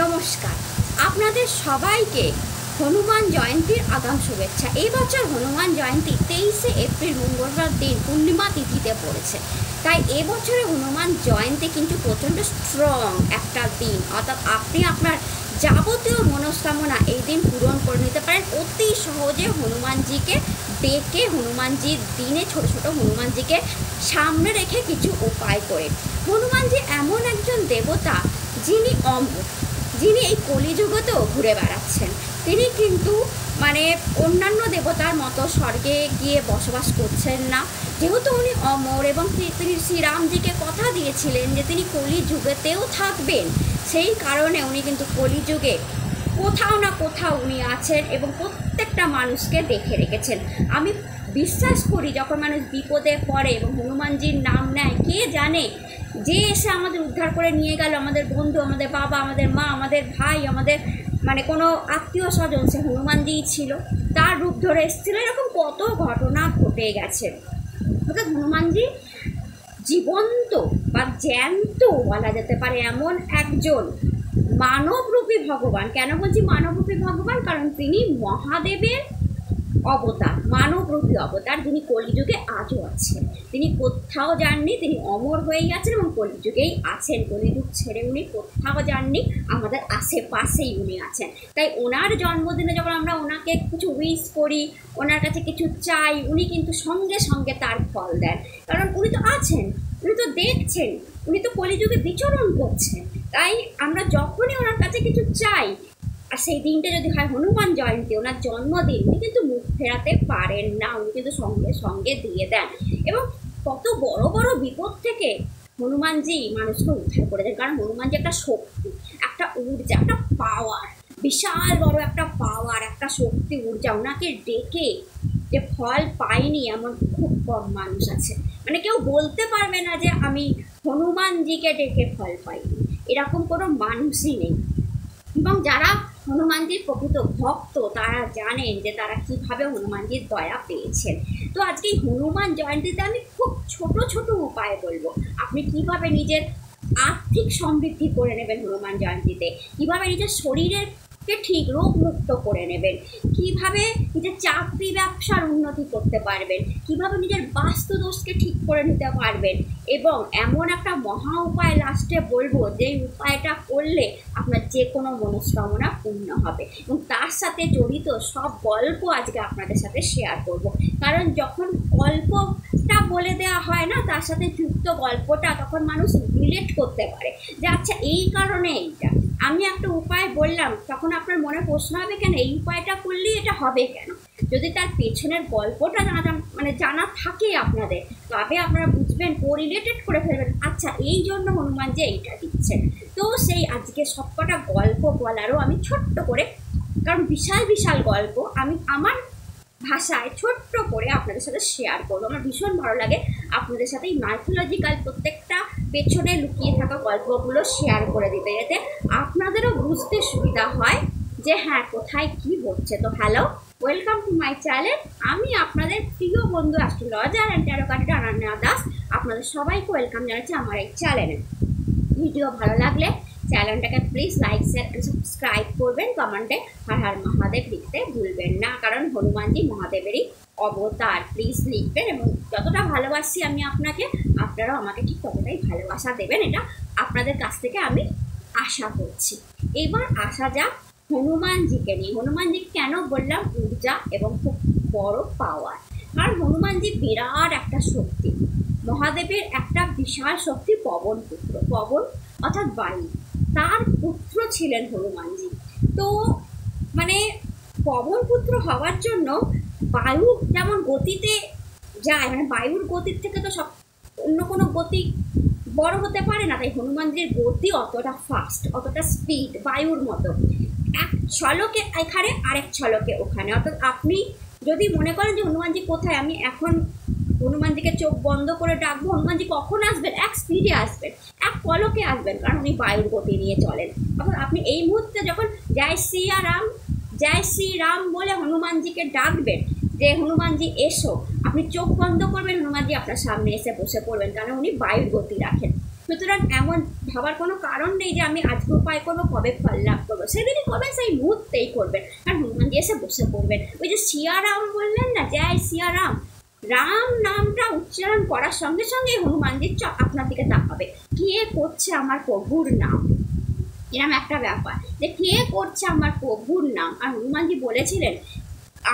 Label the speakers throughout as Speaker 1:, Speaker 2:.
Speaker 1: নমস্কার, আপনাদের সবাইকে হনুমান জয়ন্তীর আগাম শুভেচ্ছা। এই বছর হনুমান জয়ন্তী 23শে এপ্রিল মঙ্গলবার দিন পূর্ণিমা তিথিতে পড়েছে। তাই এবছরে হনুমান জয়ন্তী কিন্তু প্রচণ্ড স্ট্রং একটা দিন, অর্থাৎ আপনি আপনার যাবতীয় মনস্কামনা এই দিন পূরণ করে নিতে পারেন অতি সহজে। হনুমানজিকে ডেকে হনুমানজির দিনে ছোট ছোট হনুমানজিকে সামনে রেখে কিছু উপায় করে। হনুমানজি এমন একজন দেবতা যিনি অমর, যিনি এই কলিযুগতেও ঘুরে বেড়াচ্ছেন। তিনি কিন্তু অন্যান্য দেবতার মতো স্বর্গে গিয়ে বসবাস করছেন না, যেহেতু উনি অমর এবং তিনি শ্রীরামজিকে কথা দিয়েছিলেন যে তিনি কলিযুগেতেও থাকবেন। সেই কারণে উনি কিন্তু কলিযুগে কোথাও না কোথাও উনি আছেন এবং প্রত্যেকটা মানুষকে দেখে রেখেছেন। আমি বিশ্বাস করি যখন মানুষ বিপদে পড়ে এবং হনুমানজির নাম নেয়, কে জানে যে এসে আমাদের উদ্ধার করে নিয়ে গেল, আমাদের বন্ধু, আমাদের বাবা, আমাদের মা, আমাদের ভাই, আমাদের কোনো আত্মীয় স্বজন, সে হনুমানজিই ছিল, তার রূপ ধরে এসেছিল। এরকম কত ঘটনা ঘটে গেছে। অর্থাৎ হনুমানজি জীবন্ত বা জ্যান্ত বলা যেতে পারে এমন একজন মানবরূপী ভগবান। কেন বলছি মানবরূপী ভগবান? কারণ তিনি মহাদেবের অবতার, মানবরূপী অবতার, যিনি কলিযুগে আজও আছেন। তিনি কোথাও যাননি, তিনি অমর হয়েই আছেন এবং কলিযুগেই আছেন। কলিযুগ ছেড়ে উনি কোথাও যাননি, আমাদের আশেপাশেই উনি আছেন। তাই ওনার জন্মদিনে যখন আমরা ওনাকে কিছু উইশ করি, ওনার কাছে কিছু চাই, উনি কিন্তু সঙ্গে সঙ্গে তার ফল দেন। কারণ উনি তো আছেন, উনি তো দেখছেন, উনি তো কলিযুগে বিচরণ করছেন। তাই আমরা যখনই ওনার কাছে কিছু চাই, আর সেই দিনটা যদি হয় হনুমান জয়ন্তী, ওনার জন্মদিন, উনি কিন্তু মুখ ফেরাতে পারেন না, উনি কিন্তু সঙ্গে সঙ্গে দিয়ে দেন। এবং কত বড় বড় বিপদ থেকে হনুমানজি মানুষকে উদ্ধার করে দেন। কারণ হনুমানজি একটা শক্তি, একটা ঊর্জা, একটা পাওয়ার, বিশাল বড় একটা পাওয়ার, একটা শক্তি, ঊর্জা। ওনাকে ডেকে যে ফল পাইনি এমন খুব কম মানুষ আছে। কেউ বলতে পারবে না যে আমি হনুমানজিকে ডেকে ফল পাইনি, এরকম কোনো মানুষই নেই। এবং যারা হনুমানজির প্রকৃত ভক্ত তারা জানেন যে তারা কিভাবে হনুমানজির দয়া পেয়েছেন। তো আজকে এই হনুমান জয়ন্তীতে আমি খুব ছোট ছোট উপায় বলবো আপনি কিভাবে নিজের আর্থিক সমৃদ্ধি করে নেবেন হনুমান জয়ন্তীতে, কিভাবে নিজের শরীরকে ঠিক রোগমুক্ত করে নেবেন, কিভাবে নিজের চাকরি ব্যবসার উন্নতি করতে পারবেন, কিভাবে নিজের বাস্তুদোষকে ঠিক করে নিতে পারবেন। এবং এমন একটা মহা উপায় লাস্টে বলবো, যে উপায়টা করলে আপনার যে কোনো মনস্কামনা পূর্ণ হবে। এবং তার সাথে জড়িত সব গল্প আজকে আপনাদের সাথে শেয়ার করব। কারণ যখন গল্পটা বলে দেওয়া হয় না, তার সাথে যুক্ত গল্পটা, তখন মানুষ রিলেট করতে পারে যে আচ্ছা এই কারণে এইটা। আমি একটা উপায় বললাম, তখন আপনার মনে প্রশ্ন হবে কেন এই উপায়টা করলে এটা হবে কেন। যদি তার পেছনের গল্পটা জানা থাকে আপনাদের, তবে আপনারা বুঝবেন, কোরিলেটেড করে ফেলবেন, আচ্ছা এই জন্য হনুমান যে এইটা দিচ্ছেন। তো সেই আজকে সবকটা গল্প বলারও আমি ছোট্ট করে, কারণ বিশাল বিশাল গল্প আমি আমার ভাষায় ছোট্ট করে আপনাদের সাথে শেয়ার করবো। আমার ভীষণ ভালো লাগে আপনাদের সাথে এই মাইথোলজিক্যাল প্রত্যেকটা পেছনে লুকিয়ে থাকা গল্পগুলো শেয়ার করে দিতে, যাতে আপনাদেরও বুঝতে সুবিধা হয় যে হ্যাঁ কোথায় কি হচ্ছে। তো hello, welcome to my channel. আমি আপনাদের প্রিয় বন্ধু astrologer and taro card Ananya Das. আপনাদের সবাইকে ওয়েলকাম জানাচ্ছি আমার এই চ্যানেলে। ভিডিও ভালো লাগলে চ্যানেলটাকে please like, share and subscribe করবেন। কমেন্টে হর হর মহাদেব লিখতে ভুলবেন না, কারণ হনুমানজি মহাদেবেরই অবতার। প্লিজ লিখবেন এবং যতটা ভালোবাসি আমি আপনাকে, আপনারাও আমাকে ঠিক ততটাই ভালোবাসা দেবেন, এটা আপনাদের কাছ থেকে আমি আশা করছি। এবার আসা যাক হনুমানজিকে নিয়ে। হনুমানজি কেন বললাম ঊর্জা এবং খুব বড় পাওয়ার? কারণ হনুমানজি বিরাট একটা শক্তি, মহাদেবের একটা বিশাল শক্তি, পবন পুত্র। পবন অর্থাৎ বায়ু, তার পুত্র ছিলেন হনুমানজি। তো পবন পুত্র হওয়ার জন্য বায়ু যেমন গতিতে যায়, বায়ুর গতির থেকে তো সব অন্য কোনো গতি বড় হতে পারে না। তাই হনুমানজির গতি অতটা ফাস্ট, অতটা স্পিড বায়ুর মতো। এক ছলকে এখানে, আরেক ছলকে ওখানে। অর্থাৎ আপনি যদি মনে করেন যে হনুমানজি কোথায়, আমি এখন হনুমানজিকে চোখ বন্ধ করে ডাকবো, হনুমানজি কখন আসবেন? এক স্পিডে আসবেন, এক পলকে আসবেন, কারণ উনি বায়ুর গতি নিয়ে চলেন। অর্থাৎ আপনি এই মুহূর্তে যখন জয় সিয়া রাম, জয় শ্রী রাম বলে হনুমানজিকে ডাকবেন যে হনুমানজি এসো, আপনি চোখ বন্ধ করবেন, হনুমানজি আপনার সামনে এসে বসে পড়বেন, কারণ উনি বায়ুর গতি রাখেন। সুতরাং এমন ভাবার কোনো কারণ নেই যে আমি আজকে উপায় করবো, কবে ফল লাভ করবো, সেদিনই করবেন, সেই মুহূর্তেই করবেন। আর হনুমানজি এসে বসে পড়বেন। ওই যে সিয়ারাম বললেন না, জয় সিয়ারাম, রাম নামটা উচ্চারণ করার সঙ্গে সঙ্গে হনুমানজির আপনার দিকে তাকাবে, কে করছে আমার প্রভুর নাম, এরকম একটা ব্যাপার যে কে করছে আমার প্রভুর নাম। আর হনুমানজি বলেছিলেন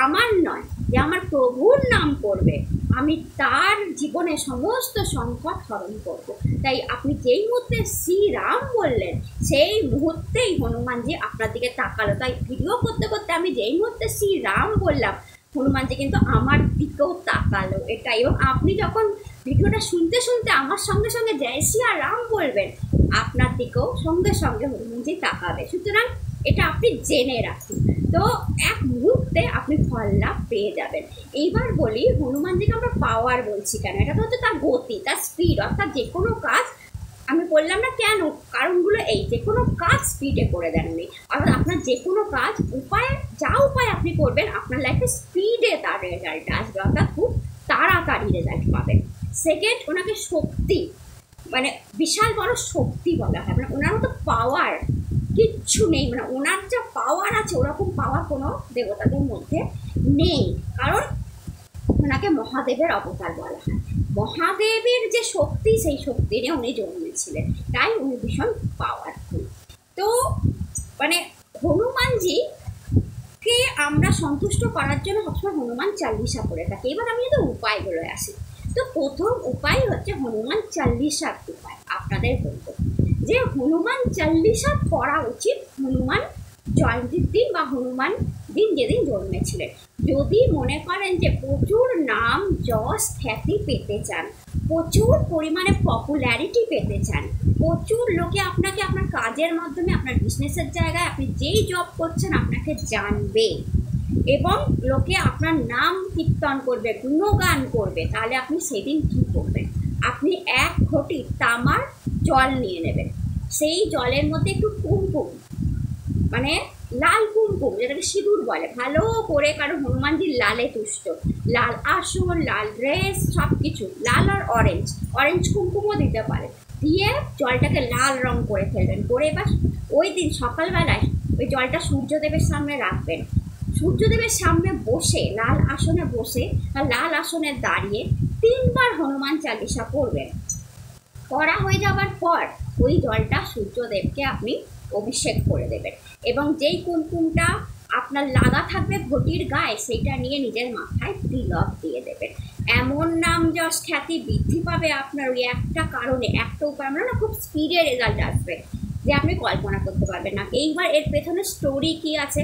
Speaker 1: আমার নয়, যে আমার প্রভুর নাম করবে আমি তার জীবনে সমস্ত সংকট হরণ করব। তাই আপনি যেই মুহূর্তে শ্রীরাম বললেন সেই মুহূর্তেই হনুমানজি আপনার দিকে তাকালো। তাই ভিডিও করতে করতে আমি যেই মুহূর্তে শ্রীরাম বললাম হনুমানজি কিন্তু আমার দিকেও তাকালো, এটাই। এবং আপনি যখন ভিডিওটা শুনতে শুনতে আমার সঙ্গে সঙ্গে জয় শ্রী রাম বলবেন, আপনার দিকেও সঙ্গে সঙ্গে হনুমানজি তাকাবে। সুতরাং এটা আপনি জেনে রাখুন, তো এক মুহূর্তে আপনি ফল লাভ পেয়ে যাবেন। এইবার বলি হনুমানজিকে আমরা পাওয়ার বলছি কেন, এটা তো হচ্ছে তার গতি, তার স্পিড, অর্থাৎ যে কোনো কাজ আমি বললাম না কেন, কারণগুলো এই, যে কোনো কাজ স্পিডে করে দেন উনি। অর্থাৎ আপনার যে কোনো কাজ উপায়, যা উপায় আপনি করবেন আপনার লাইফে স্পিডে তার রেজাল্ট আসবে, অর্থাৎ খুব তাড়াতাড়ি রেজাল্ট পাবেন। সেকেন্ড, ওনাকে শক্তি, মানে বিশাল বড় শক্তি বলা হয়, মানে ওনার মতো পাওয়ার কিচ্ছু নেই, মানে ওনার যা পাওয়ার আছে ওরকম পাওয়ার কোনো দেবতাদের মধ্যে নেই, কারণ ওনাকে মহাদেবের অবতার বলা হয়। মহাদেবের যে শক্তি সেই শক্তি নিয়ে উনি জন্মেছিলেন, তাই উনি ভীষণ পাওয়ারফুল। তো মানে হনুমানজিকে আমরা সন্তুষ্ট করার জন্য সবসময় হনুমান চাল্লিশা করে থাকি। এবার আমি যদি উপায়গুলো আসি, তো প্রথম উপায় হচ্ছে হনুমান চাল্লিশার উপায়। আপনাদের বলবো যে হনুমান চাল্লিশা পড়া উচিত হনুমান জয়ন্তীর দিন বা হনুমান দিন যেদিন জন্মেছিলেন। যদি মনে করেন যে প্রচুর নাম যশ খ্যাতি পেতে চান, প্রচুর পরিমাণে পপুলারিটি পেতে চান, প্রচুর লোকে আপনাকে আপনার কাজের মাধ্যমে, আপনার বিজনেসের জায়গায় আপনি যেই জব করছেন আপনাকে জানবে এবং লোকে আপনার নাম কীর্তন করবে, গুণগান করবে, তাহলে আপনি সেদিন কী করবেন? আপনি 1 ঘটি তামার জল নিয়ে নেবেন, সেই জলের মধ্যে একটু কুমকুম, মানে লাল কুমকুম যেটাকে সিঁদুর বলে, ভালো করে, কারণ হনুমানজির লালে তুষ্ট, লাল আসন, লাল ড্রেস, সব কিছু লাল, আর অরেঞ্জ কুমকুমও দিতে পারে, দিয়ে জলটাকে লাল রং করে ফেলবেন, করে এবার ওই দিন সকালবেলায় ওই জলটা সূর্যদেবের সামনে রাখবেন। সূর্যদেবের সামনে বসে, লাল আসনে বসে বা লাল আসনে দাঁড়িয়ে 3 বার হনুমান চালিসা পড়বেন। পড়া হয়ে যাবার পর ওই জলটা সূর্যদেবকে আপনি অভিষেক করে দেবেন এবং যেই কুমকুমটা আপনার লাগা থাকবে ঘটির গায়ে সেইটা নিয়ে নিজের মাথায় তিলক দিয়ে দেবেন। এমন নাম যশ খ্যাতি বৃদ্ধি পাবে আপনার ওই একটা কারণে, একটা উপায়, আমরা না খুব স্পিডে রেজাল্ট আসবে যে আপনি কল্পনা করতে পারবেন না। এইবার এর পেছনে স্টোরি কি আছে?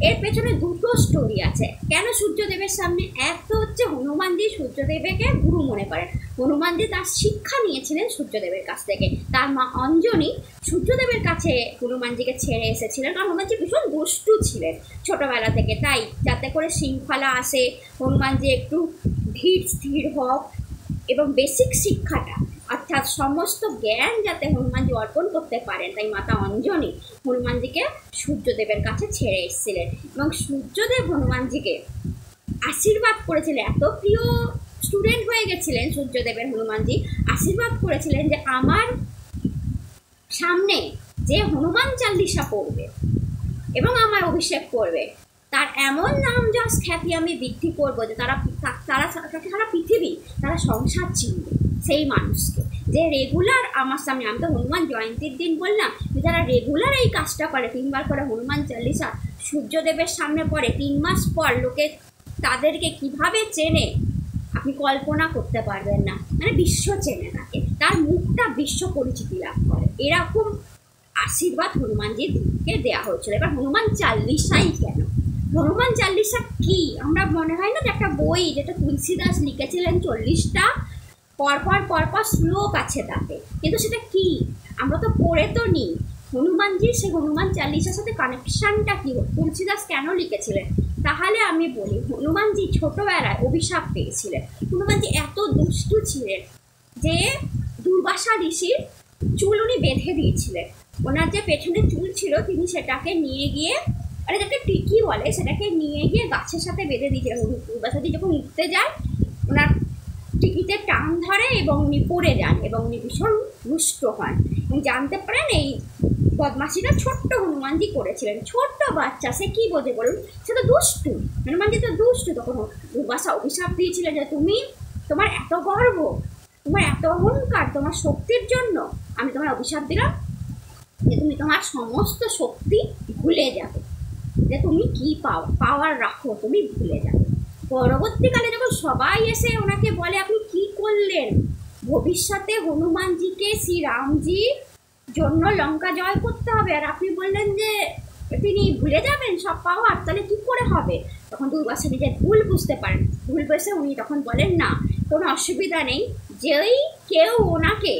Speaker 1: এর পেছনে 2টো স্টোরি আছে। কেন সূর্যদেবের সামনে? এক তো হচ্ছে হনুমানজি সূর্যদেবকে গুরু মনে করেন, হনুমানজি তার শিক্ষা নিয়েছিলেন সূর্যদেবের কাছ থেকে। তার মা অঞ্জনী সূর্যদেবের কাছে হনুমানজিকে ছেড়ে এসেছিলেন, কারণ হনুমানজি ভীষণ দুষ্টু ছিলেন ছোটোবেলা থেকে, তাই যাতে করে শৃঙ্খলা আসে, হনুমানজি একটু ধীর স্থির হোক এবং বেসিক শিক্ষাটা অর্থাৎ সমস্ত জ্ঞান যাতে হনুমানজি অর্পণ করতে পারেন, তাই মাতা অঞ্জনী হনুমানজিকে সূর্যদেবের কাছে ছেড়ে এসেছিলেন এবং সূর্যদেব হনুমানজিকে আশীর্বাদ করেছিলেন। এত প্রিয় স্টুডেন্ট হয়ে গেছিলেন সূর্যদেবের হনুমানজি, আশীর্বাদ করেছিলেন যে আমার সামনে যে হনুমান চাল্লিশা পড়বে এবং আমার অভিষেক করবে তার এমন নাম যশ খ্যাতি আমি বৃদ্ধি করবো যে সারা পৃথিবী, তারা সংসার চিনবে সেই মানুষকে, যে রেগুলার আমার সামনে, আমি তো হনুমান জয়ন্তীর দিন বললাম, যে যারা রেগুলার এই কাজটা করে 3 বার করে হনুমান চাল্লিশা সূর্যদেবের সামনে পড়ে, 3 মাস পর লোকে তাদেরকে কিভাবে চেনে আপনি কল্পনা করতে পারবেন না, মানে বিশ্ব চেনে তাকে, তার মুখটা বিশ্ব পরিচিতি লাভ করে। এরকম আশীর্বাদ হনুমানজিকে দেওয়া হয়েছিল। এবার হনুমান চাল্লিশাই কেন? হনুমান চাল্লিশা কি? আমরা মনে হয় না যে একটা বই যেটা তুলসীদাস লিখেছিলেন 40টা পরপর শ্লোক আছে তাতে, কিন্তু সেটা কি আমরা তো পড়ে তো নিই। হনুমানজির সেই হনুমান চাল্লিশার সাথে কানেকশানটা কী? তুলসীদাস কেন লিখেছিলেন? তাহলে আমি বলি, হনুমানজি ছোটোবেলায় অভিশাপ পেয়েছিলেন। হনুমানজি এত দুষ্টু ছিলেন যে দুর্বাসা ঋষির চুল উনি বেঁধে দিয়েছিলেন। ওনার যে পেছনে চুল ছিল তিনি সেটাকে নিয়ে গিয়ে, মানে যাকে টিকি বলে, সেটাকে নিয়ে গিয়ে গাছের সাথে বেঁধে দিয়েছিলেন। দুর্বাসাজি যখন উঠতে যায় ওনার টিকিটে টান ধরে এবং উনি পড়ে যান এবং উনি ভীষণ রুষ্ট হন এবং জানতে পারেন এই বদমাশিটা ছোট্ট হনুমানজি করেছিলেন। ছোট্ট বাচ্চা, সে কি বোঝে বলুন, সে তো দুষ্টু, হনুমানজি তো দুষ্টু। তখন দুর্বাসা অভিশাপ দিয়েছিলেন যে তোমার এত গর্ব, তোমার এত অহংকার, তোমার শক্তির জন্য আমি তোমার অভিশাপ দিলাম যে তুমি তোমার সমস্ত শক্তি ভুলে যাবে, যে তুমি কি পাওয়ার রাখো তুমি ভুলে যাবে। পরবর্তীকালে যখন সবাই এসে ওনাকে বলে আপনি কি করলেন, ভবিষ্যতে হনুমানজিকে শ্রীরামজির জন্য লঙ্কা জয় করতে হবে, আর আপনি বললেন যে তিনি ভুলে যাবেন সব পাওয়ার, তাহলে কি করে হবে? তখন দুর্বাসা নিজের ভুল বুঝতে পারেন। ভুল বুঝে উনি তখন বলেন না, কোনো অসুবিধা নেই, যেই কেউ ওনাকে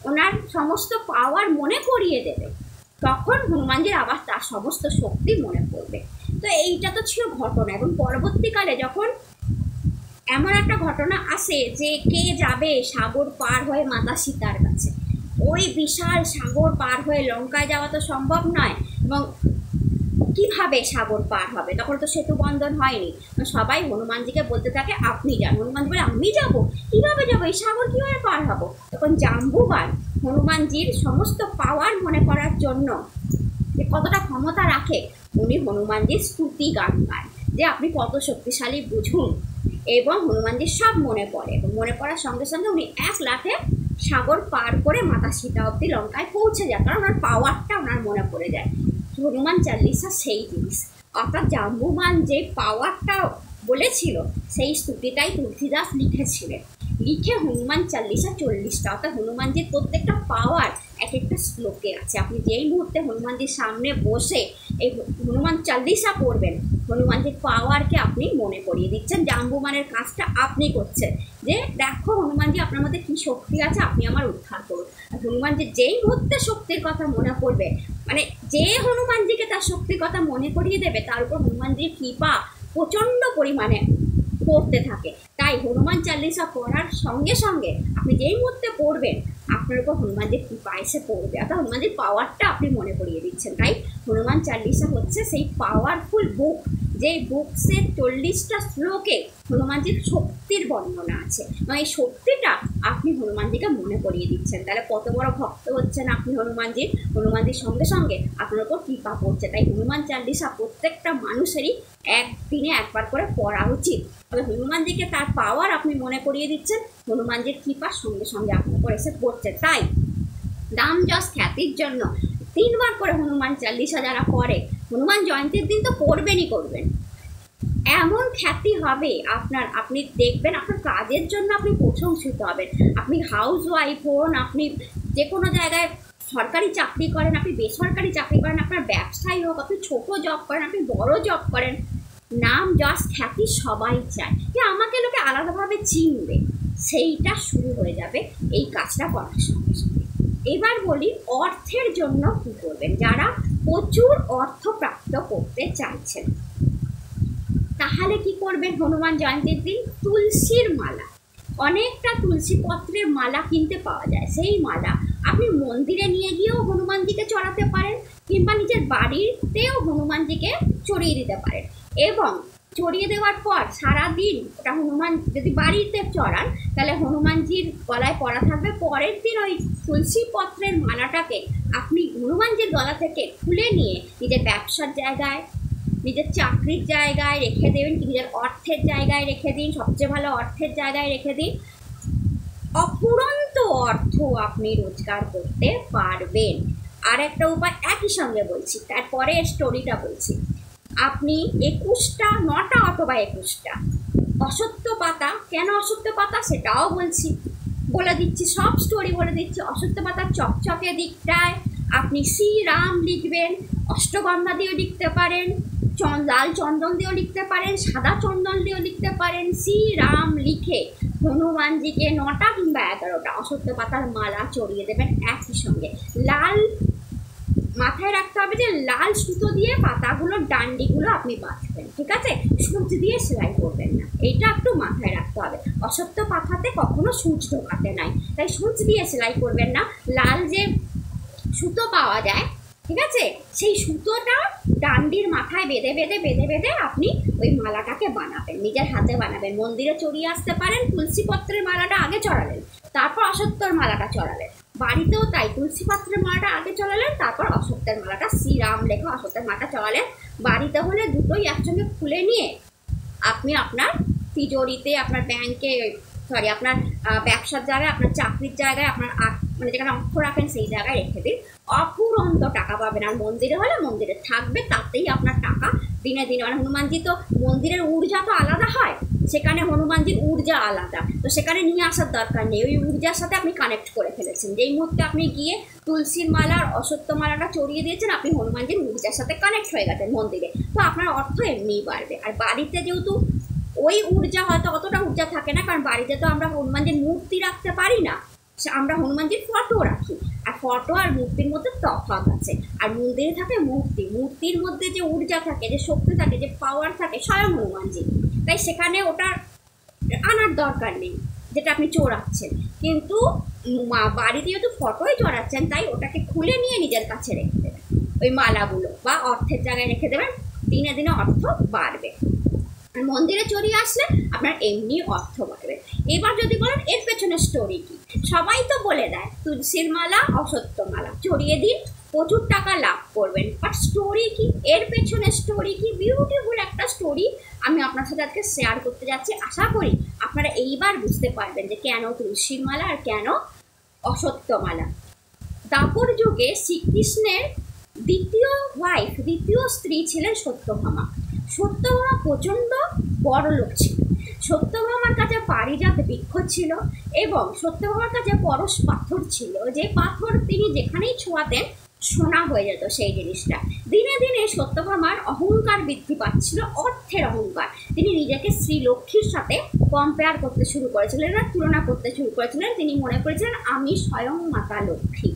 Speaker 1: ওনার সমস্ত পাওয়ার মনে করিয়ে দেবে তখন হনুমানজির আবার তার সমস্ত শক্তি মনে পড়বে। তো এইটা তো ছিল ঘটনা। এবং পরবর্তীকালে যখন এমন একটা ঘটনা আসে যে কে যাবে সাগর পার হয়ে মাতা সীতার কাছে, ওই বিশাল সাগর পার হয়ে লঙ্কায় যাওয়া তো সম্ভব নয়, এবং কিভাবে সাগর পার হবে, তখন তো সেতু বন্ধন হয়নি। সবাই হনুমানজিকে বলতে থাকে আপনি যান। হনুমানজি বলে আমি যাব, কিভাবে যাবো, এই সাগর কিভাবে পার হবো? তখন জাম্বুবান হনুমানজির সমস্ত পাওয়ার মনে করার জন্য যে কতটা ক্ষমতা রাখে, উনি হনুমানজির স্তুতি গান গান যে আপনি কত শক্তিশালী বুঝুন, এবং হনুমানজির সব মনে পড়ে। এবং মনে পড়ার সঙ্গে সঙ্গে উনি এক লাফে সাগর পার করে মাতা সীতা অব্দি লঙ্কায় পৌঁছে যায়, কারণ ওনার পাওয়ারটা ওনার মনে পড়ে যায়। হনুমান চাল্লিশা সেই জিনিস, অর্থাৎ জাম্বুবান যে পাওয়ারটা বলেছিল সেই স্তুতিটাই তুলসীদাস লিখেছিলেন। লিখে হনুমান চাল্লিশা 40টা, অর্থাৎ হনুমানজির প্রত্যেকটা পাওয়ার এক একটা শ্লোকে আছে। আপনি যেই মুহূর্তে হনুমানজির সামনে বসে এই হনুমান চাল্লিশা পড়বেন, হনুমানজির পাওয়ারকে আপনি মনে করিয়ে দিচ্ছেন, জাম্বুবানের কাজটা আপনি করছেন, যে দেখো হনুমানজি আপনার মধ্যে কী শক্তি আছে, আপনি আমার উদ্ধার করুন। আর হনুমানজির যেই মুহূর্তে শক্তির কথা মনে পড়বে, মানে যে হনুমানজিকে তার শক্তির কথা মনে করিয়ে দেবে, তার উপর হনুমানজির কৃপা প্রচণ্ড পরিমাণে পড়তে থাকে। তাই হনুমান চাল্লিশা পড়ার সঙ্গে সঙ্গে আপনি যেই মুহূর্তে পড়বেন আপনার উপর হনুমানজির কৃপা এসে পড়বে, অর্থাৎ হনুমানজির পাওয়ারটা আপনি মনে করিয়ে দিচ্ছেন। তাই হনুমান চাল্লিশা হচ্ছে সেই পাওয়ারফুল বুক, যেই বুকসের 40টা শ্লোকে হনুমানজির শক্তির বর্ণনা আছে, এবং এই শক্তিটা আপনি হনুমানজিকে মনে করিয়ে দিচ্ছেন। তাহলে কত বড় ভক্ত হচ্ছেন আপনি হনুমানজির, হনুমানজির সঙ্গে সঙ্গে আপনার উপর কৃপা পড়ছে। তাই হনুমান চাল্লিশা প্রত্যেকটা মানুষেরই একদিনে একবার করে পড়া উচিত। তবে হনুমানজিকে তার পাওয়ার আপনি মনে করিয়ে দিচ্ছেন, হনুমানজির কৃপার সঙ্গে সঙ্গে আপনার উপর এসে পড়ছে। তাই দাম যশ খ্যাতির জন্য 3বার করে হনুমান চাল্লিশা যারা পড়ে, হনুমান জয়ন্তীর দিন তো করবেনই করবেন, এমন খ্যাতি হবে আপনার, আপনি দেখবেন আপনার কাজের জন্য আপনি প্রশংসিত হবেন। আপনি হাউস ওয়াইফ হন, আপনি যে কোনো জায়গায় সরকারি চাকরি করেন, আপনি বেসরকারি চাকরি করেন, আপনার ব্যবসায়ী হোক, আপনি ছোটো জব করেন, আপনি বড় জব করেন, নাম যশ খ্যাতি সবাই চায় যে আমাকে লোকে আলাদাভাবে চিনবে, সেইটা শুরু হয়ে যাবে এই কাজটা করার সঙ্গে সঙ্গে। এবার বলি অর্থের জন্য কী করবেন। যারা প্রচুর অর্থ প্রাপ্ত করতে চাইছেন তাহলে কি করবেন হনুমান জয়ন্তীর দিন? তুলসীর মালা, অনেকটা তুলসী পত্রের মালা কিনতে পাওয়া যায়, সেই মালা আপনি মন্দিরে নিয়ে গিয়েও হনুমানজিকে চড়াতে পারেন, কিংবা নিজের বাড়িতেও হনুমানজিকে চড়িয়ে দিতে পারেন। এবং চড়িয়ে দেওয়ার পর সারাদিন ওটা হনুমান যদি বাড়িতে চড়ান তাহলে হনুমানজির গলায় পরা থাকবে। পরের দিন ওই তুলসী পত্রের মালাটাকে আপনি হনুমানজির গলা থেকে খুলে নিয়ে নিজের ব্যবসার জায়গায়, নিজের চাকরির জায়গায় রেখে দেবেন, নিজের অর্থের জায়গায় রেখে দিন, সবচেয়ে ভালো অর্থের জায়গায় রেখে দিন। অফুরন্ত অর্থ আপনি রোজগার করতে পারবেন। আর একটা উপায় একই সঙ্গে বলছি, তারপরে স্টোরিটা বলছি। আপনি 21টা, 9টা অথবা 21টা অসত্য পাতা, কেন অসত্য পাতা সেটাও বলছি, বলে দিচ্ছি, সব স্টোরি বলে দিচ্ছি। অসত্য পাতার চকচকে দিকটায় আপনি শ্রীরাম লিখবেন, অষ্টগন্ধা দিয়েও লিখতে পারেন, লাল চন্দন দিয়েও লিখতে পারেন, সাদা চন্দন দিয়েও লিখতে পারেন। শ্রীরাম লিখে হনুমানজিকে 9টা কিংবা 11টা অসত্য পাতার মালা চড়িয়ে দেবেন একই সঙ্গে। লাল মাথায় রাখতে হবে যে লাল সুতো দিয়ে পাতাগুলোর ডান্ডিগুলো আপনি বাঁধবেন, ঠিক আছে? সূচ দিয়ে সেলাই করবেন না, এইটা একটু মাথায় রাখতে হবে। অসত্য পাতাতে কখনো সূচ ঢোকাতে নাই, তাই সূচ দিয়ে সেলাই করবেন না। লাল যে সুতো পাওয়া যায় ঠিক আছে? সেই সুতোটা ডান্ডির মাথায় বেঁধে বেঁধে বেঁধে বেঁধে আপনি ওই মালাটাকে বানাবেন, নিজের হাতে বানাবেন। মন্দিরে চড়িয়ে আসতে পারেন, তুলসী পত্রের মালাটা আগে চড়ালেন, তারপর অশ্বত্থর মালাটা চড়ালেন। বাড়িতেও তাই, তুলসী পত্রের মালাটা আগে চড়ালেন, তারপর অশ্বত্থের মালাটা, শ্রীরাম লেখা অশ্বত্থের মালাটা চড়ালেন। বাড়িতে হলে দুটোই একসঙ্গে খুলে নিয়ে আপনি আপনার তিজোরিতে, আপনার ব্যাংকে, সরি আপনার ব্যবসার জায়গায়, আপনার চাকরির জায়গায়, আপনার মানে যেখানে অর্থ রাখেন সেই জায়গায় রেখে দিন। অফুরন্ত টাকা পাবেন। আর মন্দিরে হলে মন্দিরে থাকবে, তাতেই আপনার টাকা দিনে দিনে, মানে হনুমানজি তো মন্দিরের ঊর্জা তো আলাদা হয়, সেখানে হনুমানজির ঊর্জা আলাদা, তো সেখানে নিয়ে আসার দরকার নেই। ওই ঊর্জার সাথে আপনি কানেক্ট করে ফেলেছেন। যেই মুহূর্তে আপনি গিয়ে তুলসীর মালা আর অশ্বত্থ মালাটা চড়িয়ে দিয়েছেন, আপনি হনুমানজির ঊর্জার সাথে কানেক্ট হয়ে গেছেন মন্দিরে, তো আপনার অর্থ এমনিই বাড়বে। আর বাড়িতে যেহেতু ওই ঊর্জা হয়তো অতটা ঊর্জা থাকে না, কারণ বাড়িতে তো আমরা হনুমানজির মূর্তি রাখতে পারি না, আমরা হনুমানজির ফটো রাখি। আর ফটো আর মূর্তির মধ্যে তফাৎ আছে। আর মন্দিরে থাকে মূর্তি, মূর্তির মধ্যে যে ঊর্জা থাকে, যে শক্তি থাকে, যে পাওয়ার থাকে, স্বয়ং হনুমানজি, তাই সেখানে ওটা আনার দরকার নেই যেটা আপনি চড়াচ্ছেন। কিন্তু বাড়িতে যেহেতু ফটোই চড়াচ্ছেন, তাই ওটাকে খুলে নিয়ে নিজের কাছে রেখে দেবেন, ওই মালাগুলো, বা অর্থের জায়গায় রেখে দেবেন। দিনে দিনে অর্থ বাড়বে। মন্দিরে চড়িয়ে আসলে আপনার এমনি অর্থ বাড়বে। এবার যদি বলেন এর পেছনে স্টোরি কি, সবাই তো বলে দেয় তুলসীর মালা, অশ্বত্থ মালা চড়িয়ে দিন, প্রচুর টাকা লাভ করবেন, বাট স্টোরি কি, এর পেছনে স্টোরি কি? বিউটিফুল একটা স্টোরি আমি আপনার সাথে আজকে শেয়ার করতে যাচ্ছি। আশা করি আপনারা এইবার বুঝতে পারবেন যে কেন তুলসীর মালা আর কেন অশ্বত্থ মালা। দ্বাপর যুগে শ্রীকৃষ্ণের দ্বিতীয় স্ত্রী ছিলেন সত্যভামা। সত্যভামা প্রচণ্ড বড় লোক ছিল। সত্যভামার কাছে পারিজাত বৃক্ষ ছিল এবং সত্যভামার কাছে পরশ পাথর ছিল, যে পাথর তিনি যেখানেই ছোঁয়াতেন সোনা হয়ে যেত সেই জিনিসটা। দিনে দিনে সত্যভামার অহংকার বৃদ্ধি পাচ্ছিল, অর্থের অহংকার। তিনি নিজেকে শ্রী লক্ষ্মীর সাথে কম্পেয়ার করতে শুরু করেছিলেন, তুলনা করতে শুরু করেছিলেন। তিনি মনে করেছিলেন আমি স্বয়ং মাতা লক্ষ্মী।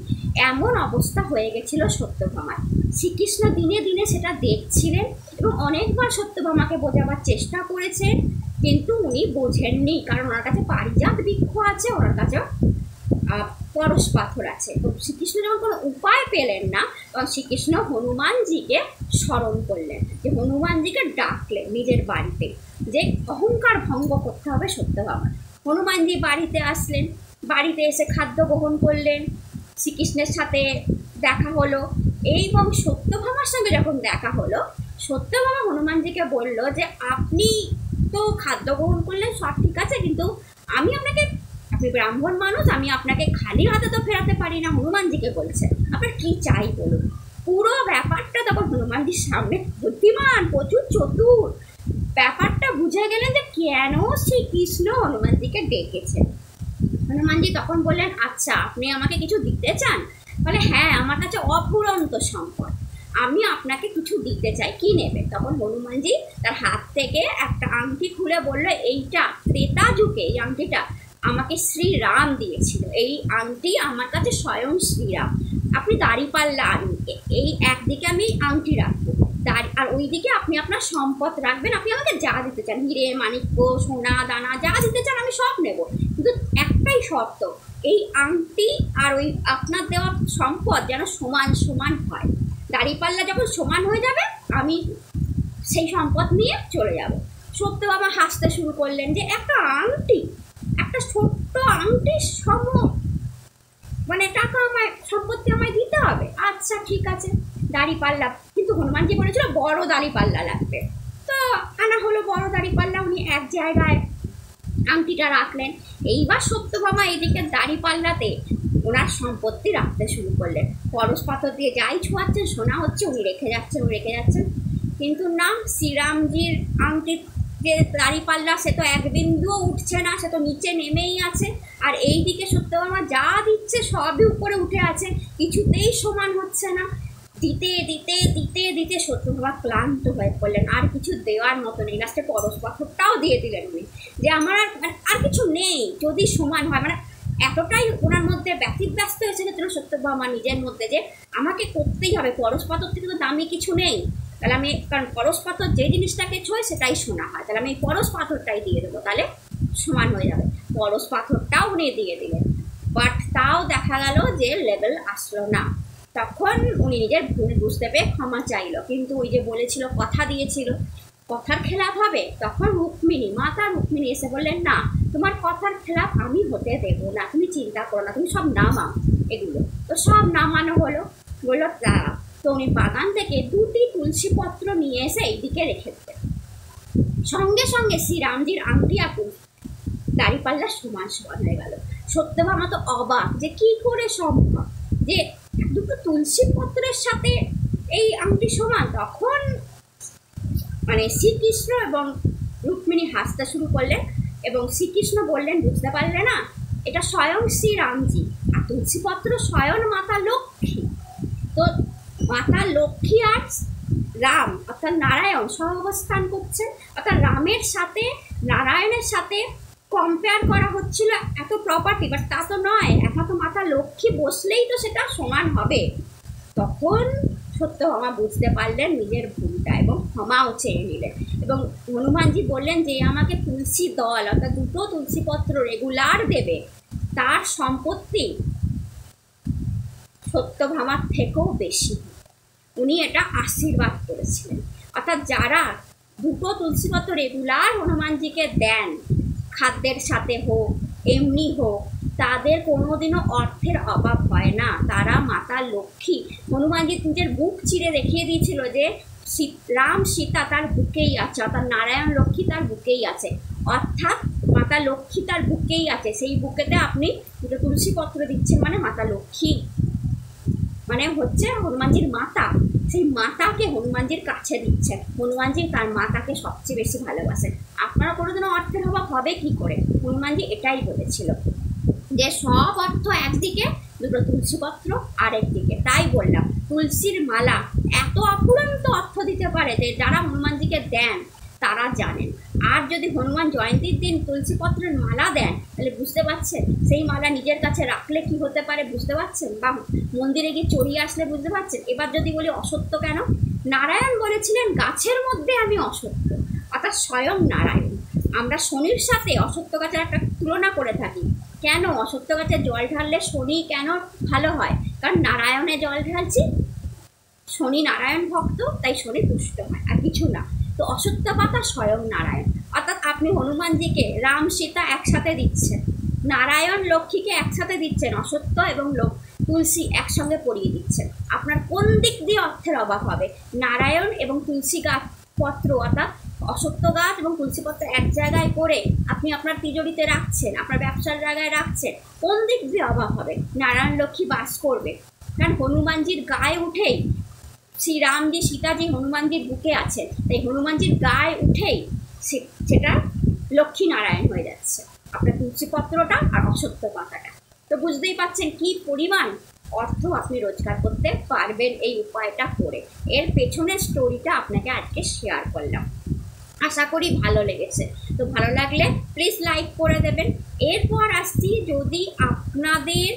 Speaker 1: এমন অবস্থা হয়ে গেছিল সত্যভামার। শ্রীকৃষ্ণ দিনে দিনে সেটা দেখছিলেন এবং অনেকবার সত্যভামাকে বোঝাবার চেষ্টা করেছেন, কিন্তু উনি বোঝেননি, কারণ ওনার কাছে পারিজাত বৃক্ষ আছে, ওনার কাছে পরশ পাথর আছে। তো শ্রীকৃষ্ণ যখন কোনো উপায় পেলেন না, তখন শ্রীকৃষ্ণ হনুমানজিকে স্মরণ করলেন, যে হনুমানজিকে ডাকলেন নিজের বাড়িতে, যে অহংকার ভঙ্গ করতে হবে সত্যভামার। হনুমানজি বাড়িতে আসলেন, বাড়িতে এসে খাদ্য গ্রহণ করলেন, শ্রীকৃষ্ণের সাথে দেখা হলো। এবং সত্যভামার সঙ্গে যখন দেখা হলো, সত্যভামা হনুমানজিকে বলল যে আপনি তো খাদ্য গ্রহণ করলেন, সব ঠিক আছে, কিন্তু আমি আপনাকে, আপনি ব্রাহ্মণ মানুষ, আমি আপনাকে খালি হাতে তো ফেরাতে পারি না। হনুমানজিকে বলছে আপনার কি চাই বলুন। পুরো ব্যাপারটা তখন হনুমানজির সামনে, বুদ্ধিমান, প্রচুর চতুর, ব্যাপারটা বুঝে গেলেন যে কেন শ্রীকৃষ্ণ হনুমানজিকে ডেকেছে। হনুমানজি তখন বললেন আচ্ছা আপনি আমাকে কিছু দিতে চান? বলে হ্যাঁ, আমার কাছে অফুরন্ত সম্পদ, আমি আপনাকে কিছু দিতে চাই, কি নেবে? তখন হনুমানজি তার হাত থেকে একটা আংটি খুলে বলল এইটা ত্রেতা যুগে এই আংটিটা আমাকে শ্রীরাম দিয়েছিল, এই আংটি আমার কাছে স্বয়ং শ্রীরাম। আপনি দাড়িপাল্লা আনকে, এই একদিকে আমি আংটি রাখবো, আর ওইদিকে আপনি আপনার সম্পদ রাখবেন, আপনি আমাকে যা দিতে চান, হিরে মাণিক্য সোনা দানা যা দিতে চান আমি সব নেব, কিন্তু একটাই শর্ত, এই আংটি আর ওই আপনার দেওয়া সম্পদ যেন সমান সমান হয়। দাড়িপাল্লা যখন সমান হয়ে যাবে আমি সেই সম্পদ নিয়ে চলে যাব। সত্যভামা হাসতে শুরু করলেন যে একটা আংটি, একটা ছোট্ট আংটির সম মানে টাকা আমায়, সম্পত্তি আমায় দিতে হবে? আচ্ছা ঠিক আছে, দাড়িপাল্লা, কিন্তু হনুমানজি বলেছিল বড় দাড়িপাল্লা লাগবে, তো আনা হলো বড় দাড়িপাল্লা। উনি এক জায়গায় আংটিটা রাখলেন। এইবার সত্যভামা এদিকে দাড়িপাল্লাতে ওনার সম্পত্তি রাখতে শুরু করলেন, পরশ পাথর দিয়ে যাই ছোঁয়াচ্ছেন সোনা হচ্ছে, উনি রেখে যাচ্ছেন। কিন্তু না, শ্রীরামজির আংটির যে দাড়িপাল্লা সে তো এক বিন্দুও উঠছে না, সে তো নিচে নেমেই আছে। আর এই দিকে সত্যভামা যা দিচ্ছে সবই উপরে উঠে আছে, কিছুতেই সমান হচ্ছে না। দিতে দিতে দিতে দিতে সত্যভামা ক্লান্ত হয়ে পড়লেন, আর কিছু দেওয়ার মতো নেই। লাস্টে পরশ পাথরটাও দিয়ে দিলেন উনি, যে আমার আর কিছু নেই, যদি সমান হয়। মানে এতটাই ওনার মধ্যে ব্যস্ত হয়েছে সত্যভামা নিজের মধ্যে, যে আমাকে করতেই হবে, পরশ পাথর থেকে তো দামি কিছু নেই, তাহলে আমি, কারণ পরশ পাথর যে জিনিসটাকে ছোঁয় সেটাই সোনা হয়, তাহলে আমি এই পরশ পাথরটাই দিয়ে দেবো, তাহলে সমান হয়ে যাবে। পরশ পাথরটাও উনি দিয়ে দিলেন, বাট তাও দেখা গেল যে লেভেল আসলো না। তখন উনি নিজের ভুল বুঝতে পেরে ক্ষমা চাইল, কিন্তু ওই যে বলেছিল, কথা দিয়েছিল, কথার খেলাপ হবে। তখন রুক্মিণী, মাতা রুক্মিণী এসে বললেন, না, তোমার কথার খেলাপ আমি হতে দেবো না, তুমি চিন্তা করো না, তুমি সব নামাও এগুলো। তো সব নামানো হলো। বললো দাঁড়াও। তো উনি বাগান থেকে 2টি তুলসী পত্র নিয়ে এসে এইদিকে রেখে দিলেন। সঙ্গে সঙ্গে শ্রীরামজির আংটি আর দাঁড়িপাল্লা সমান সমান হয়ে গেল। সত্যভামা তো অবাক যে কি করে সম্ভব যে 2টো তুলসী পত্রের সাথে এই আংটি সমান। তখন মানে শ্রীকৃষ্ণ এবং রুক্মিণী হাসতে শুরু করলেন এবং শ্রীকৃষ্ণ বললেন, বুঝতে পারলে না, এটা স্বয়ং শ্রীরামজি, আর তুলসীপত্র স্বয়ং মাতা লক্ষ্মী। তো মাতা লক্ষ্মী আর রাম অর্থাৎ নারায়ণ সহাবস্থান করছেন, অর্থাৎ রামের সাথে নারায়ণের সাথে কম্পেয়ার করা হচ্ছিল এত প্রপার্টি, বাট তা তো নয়, একমাত্র মাতা লক্ষ্মী বসলেই তো সেটা সমান হবে। তখন সত্যভামা বুঝতে পারলেন নিজের ভুলটা এবং ক্ষমাও চেয়ে নিলেন। এবং হনুমানজি বললেন, যে আমাকে তুলসী দল অর্থাৎ 2টো তুলসীপত্র রেগুলার দেবে, তার সম্পত্তি সত্যভামার থেকেও বেশি। উনি এটা আশীর্বাদ করেছিলেন। অর্থাৎ যারা 2টো তুলসীপত্র রেগুলার হনুমানজিকে দেন, খাদ্যের সাথে হোক এমনি হোক, তাদের কোনোদিনও অর্থের অভাব হয় না। তারা মাতা লক্ষ্মী, হনুমানজি নিজের বুক চিরে দেখিয়ে দিয়েছিল যে রাম সীতা তার বুকেই আছে, অর্থাৎ নারায়ণ লক্ষ্মী তার বুকেই আছে, অর্থাৎ মাতা লক্ষ্মী তার বুকেই আছে। সেই বুকেতে আপনি 2টো তুলসীপত্র দিচ্ছেন, মানে মাতা লক্ষ্মী মানে হচ্ছে হনুমানজির মাতা, সেই মাতাকে হনুমানজির কাছে দিচ্ছেন। হনুমানজি তার মাতাকে সবচেয়ে বেশি ভালোবাসেন। আপনারা কোনোদিনও অর্থের অভাব হবে কি করে? হনুমানজি এটাই বলেছিল যে সব অর্থ একদিকে, 2টো তুলসীপত্র আরেকদিকে। তাই বললাম, তুলসীর মালা এত অফুরন্ত অর্থ দিতে পারে যে যারা হনুমানজিকে দেন তারা জানেন। আর যদি হনুমান জয়ন্তীর দিন তুলসীপত্রের মালা দেন, তাহলে বুঝতে পারছেন সেই মালা নিজের কাছে রাখলে কি হতে পারে, বুঝতে পারছেন? বা মন্দিরে গিয়ে চড়িয়ে আসলে বুঝতে পারছেন। এবার যদি বলি অসত্য কেন, নারায়ণ বলেছিলেন গাছের মধ্যে আমি অসত্য, অর্থাৎ স্বয়ং নারায়ণ। আমরা শনির সাথে অসত্য গাছের একটা তুলনা করে থাকি। কেন? অসত্য গাছে জল ঢাললে শনি কেন ভালো হয়? কারণ নারায়ণে জল ঢালছি, শনি নারায়ণ ভক্ত, তাই শনি তুষ্ট হয়, আর কিছু না। তো অসত্য পাতা স্বয়ং নারায়ণ, অর্থাৎ আপনি হনুমানজিকে রাম সীতা একসাথে দিচ্ছেন, নারায়ণ লক্ষ্মীকে একসাথে দিচ্ছেন, অসত্য এবং তুলসী একসঙ্গে পরিয়ে দিচ্ছেন। আপনার কোন দিক দিয়ে অর্থের অভাব হবে? নারায়ণ এবং তুলসী গাছ পত্র, অর্থাৎ অসত্য গাছ এবং তুলসী পত্র এক জায়গায় করে আপনি আপনার তিজোরিতে রাখছেন, আপনার ব্যবসার জায়গায় রাখছেন, কোন দিক দিয়ে অভাব হবে? নারায়ণ লক্ষ্মী বাস করবে। কারণ হনুমানজির গায়ে উঠেই শ্রীরামজি সীতাজি হনুমানজির বুকে আছেন, তাই হনুমানজির গায়ে উঠেই সেটা লক্ষ্মী নারায়ণ হয়ে যাচ্ছে, আপনার তুলসীপত্রটা আর অসত্য পাতাটা। তো বুঝতেই পারছেন কি পরিমাণ অর্থ আপনি রোজগার করতে পারবেন এই উপায়টা করে। এর পেছনের স্টোরিটা আপনাকে আজকে শেয়ার করলাম, আশা করি ভালো লেগেছে। তো ভালো লাগলে প্লিজ লাইক করে দেবেন। এরপর আসছি, যদি আপনাদের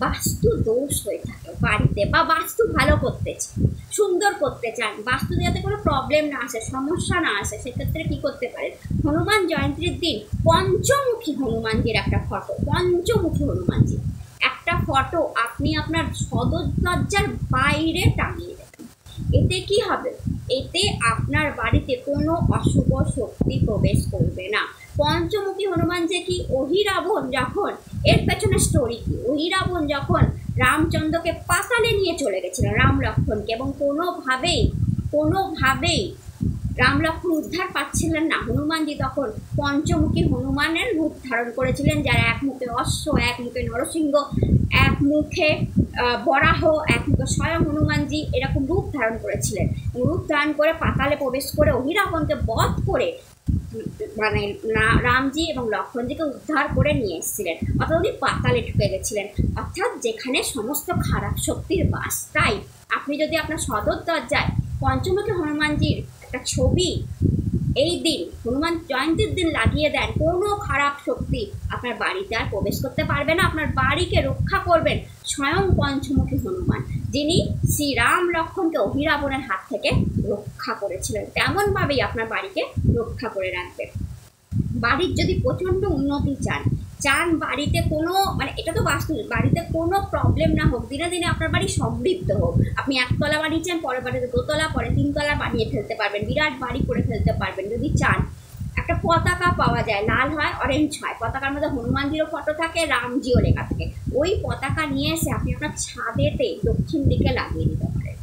Speaker 1: বাস্তু দোষ হয়ে থাকে বাড়িতে, বা বাস্তু ভালো করতে চান, সুন্দর করতে চান, বাস্তু যাতে কোনো প্রবলেম না আসে, সমস্যা না আসে, সেক্ষেত্রে কী করতে পারেন? হনুমান জয়ন্তীর দিন পঞ্চমুখী হনুমানজির একটা ফটো, পঞ্চমুখী হনুমানজি একটা ফটো আপনি আপনার সদর দরজার বাইরে টাঙিয়ে দেবেন। এতে কি হবে? এতে আপনার বাড়িতে কোনো অশুভ শক্তি প্রবেশ করবে না। পঞ্চমুখী হনুমান যে কি, অহিরাবণ যখন, এর পেছনে স্টোরি কি, অহিরাবণ যখন রামচন্দ্রকে পাতালে নিয়ে চলে গেছিলেন, রাম লক্ষ্মণকে, এবং কোনোভাবেই রাম লক্ষ্মণ উদ্ধার পাচ্ছিলেন না, হনুমানজি তখন পঞ্চমুখী হনুমানের রূপ ধারণ করেছিলেন, যারা এক মুখে অশ্ব, এক মুখে নরসিংহ, এক মুখে বরাহ, এক মুখে স্বয়ং হনুমানজি, এরকম রূপ ধারণ করেছিলেন। রূপ ধারণ করে পাতালে প্রবেশ করে অহিরাবণকে বধ করে মানে রামজি এবং লক্ষ্মণজিকে উদ্ধার করে নিয়ে এসেছিলেন, অর্থাৎ উনি পাতালে ঢুকে গেছিলেন, অর্থাৎ যেখানে সমস্ত খারাপ শক্তির বাস। তাই আপনি যদি আপনার সদর দরজায় পঞ্চমুখী হনুমানজির একটা ছবি এই দিন হনুমান জয়ন্তীর দিন লাগিয়ে দেন, কোনো খারাপ শক্তি আপনার বাড়িতে আর প্রবেশ করতে পারবে না। আপনার বাড়িকে রক্ষা করবেন স্বয়ং পঞ্চমুখী হনুমান, যিনি শ্রীরাম লক্ষ্মণকে অহিরাবণের হাত থেকে রক্ষা করেছিলেন, তেমনভাবেই আপনার বাড়িকে রক্ষা করে রাখবেন। বাড়ির যদি প্রচণ্ড উন্নতি চান, চান বাড়িতে কোনো মানে এটা তো বাস্তু, বাড়িতে কোনো প্রবলেম না হোক, দিনে দিনে আপনার বাড়ি সমৃদ্ধ হোক। আপনি একতলা বানিয়েছেন, পরের বাড়িতে দোতলা, পরে তিনতলা বানিয়ে ফেলতে পারবেন, বিরাট বাড়ি করে ফেলতে পারবেন যদি চান। একটা পতাকা পাওয়া যায়, লাল হয় অরেঞ্জ হয়, পতাকার মধ্যে হনুমানজিরও ফটো থাকে, রামজিও লেখা থাকে। ওই পতাকা নিয়ে এসে আপনি আপনার ছাদেতে দক্ষিণ দিকে লাগিয়ে দিতে পারেন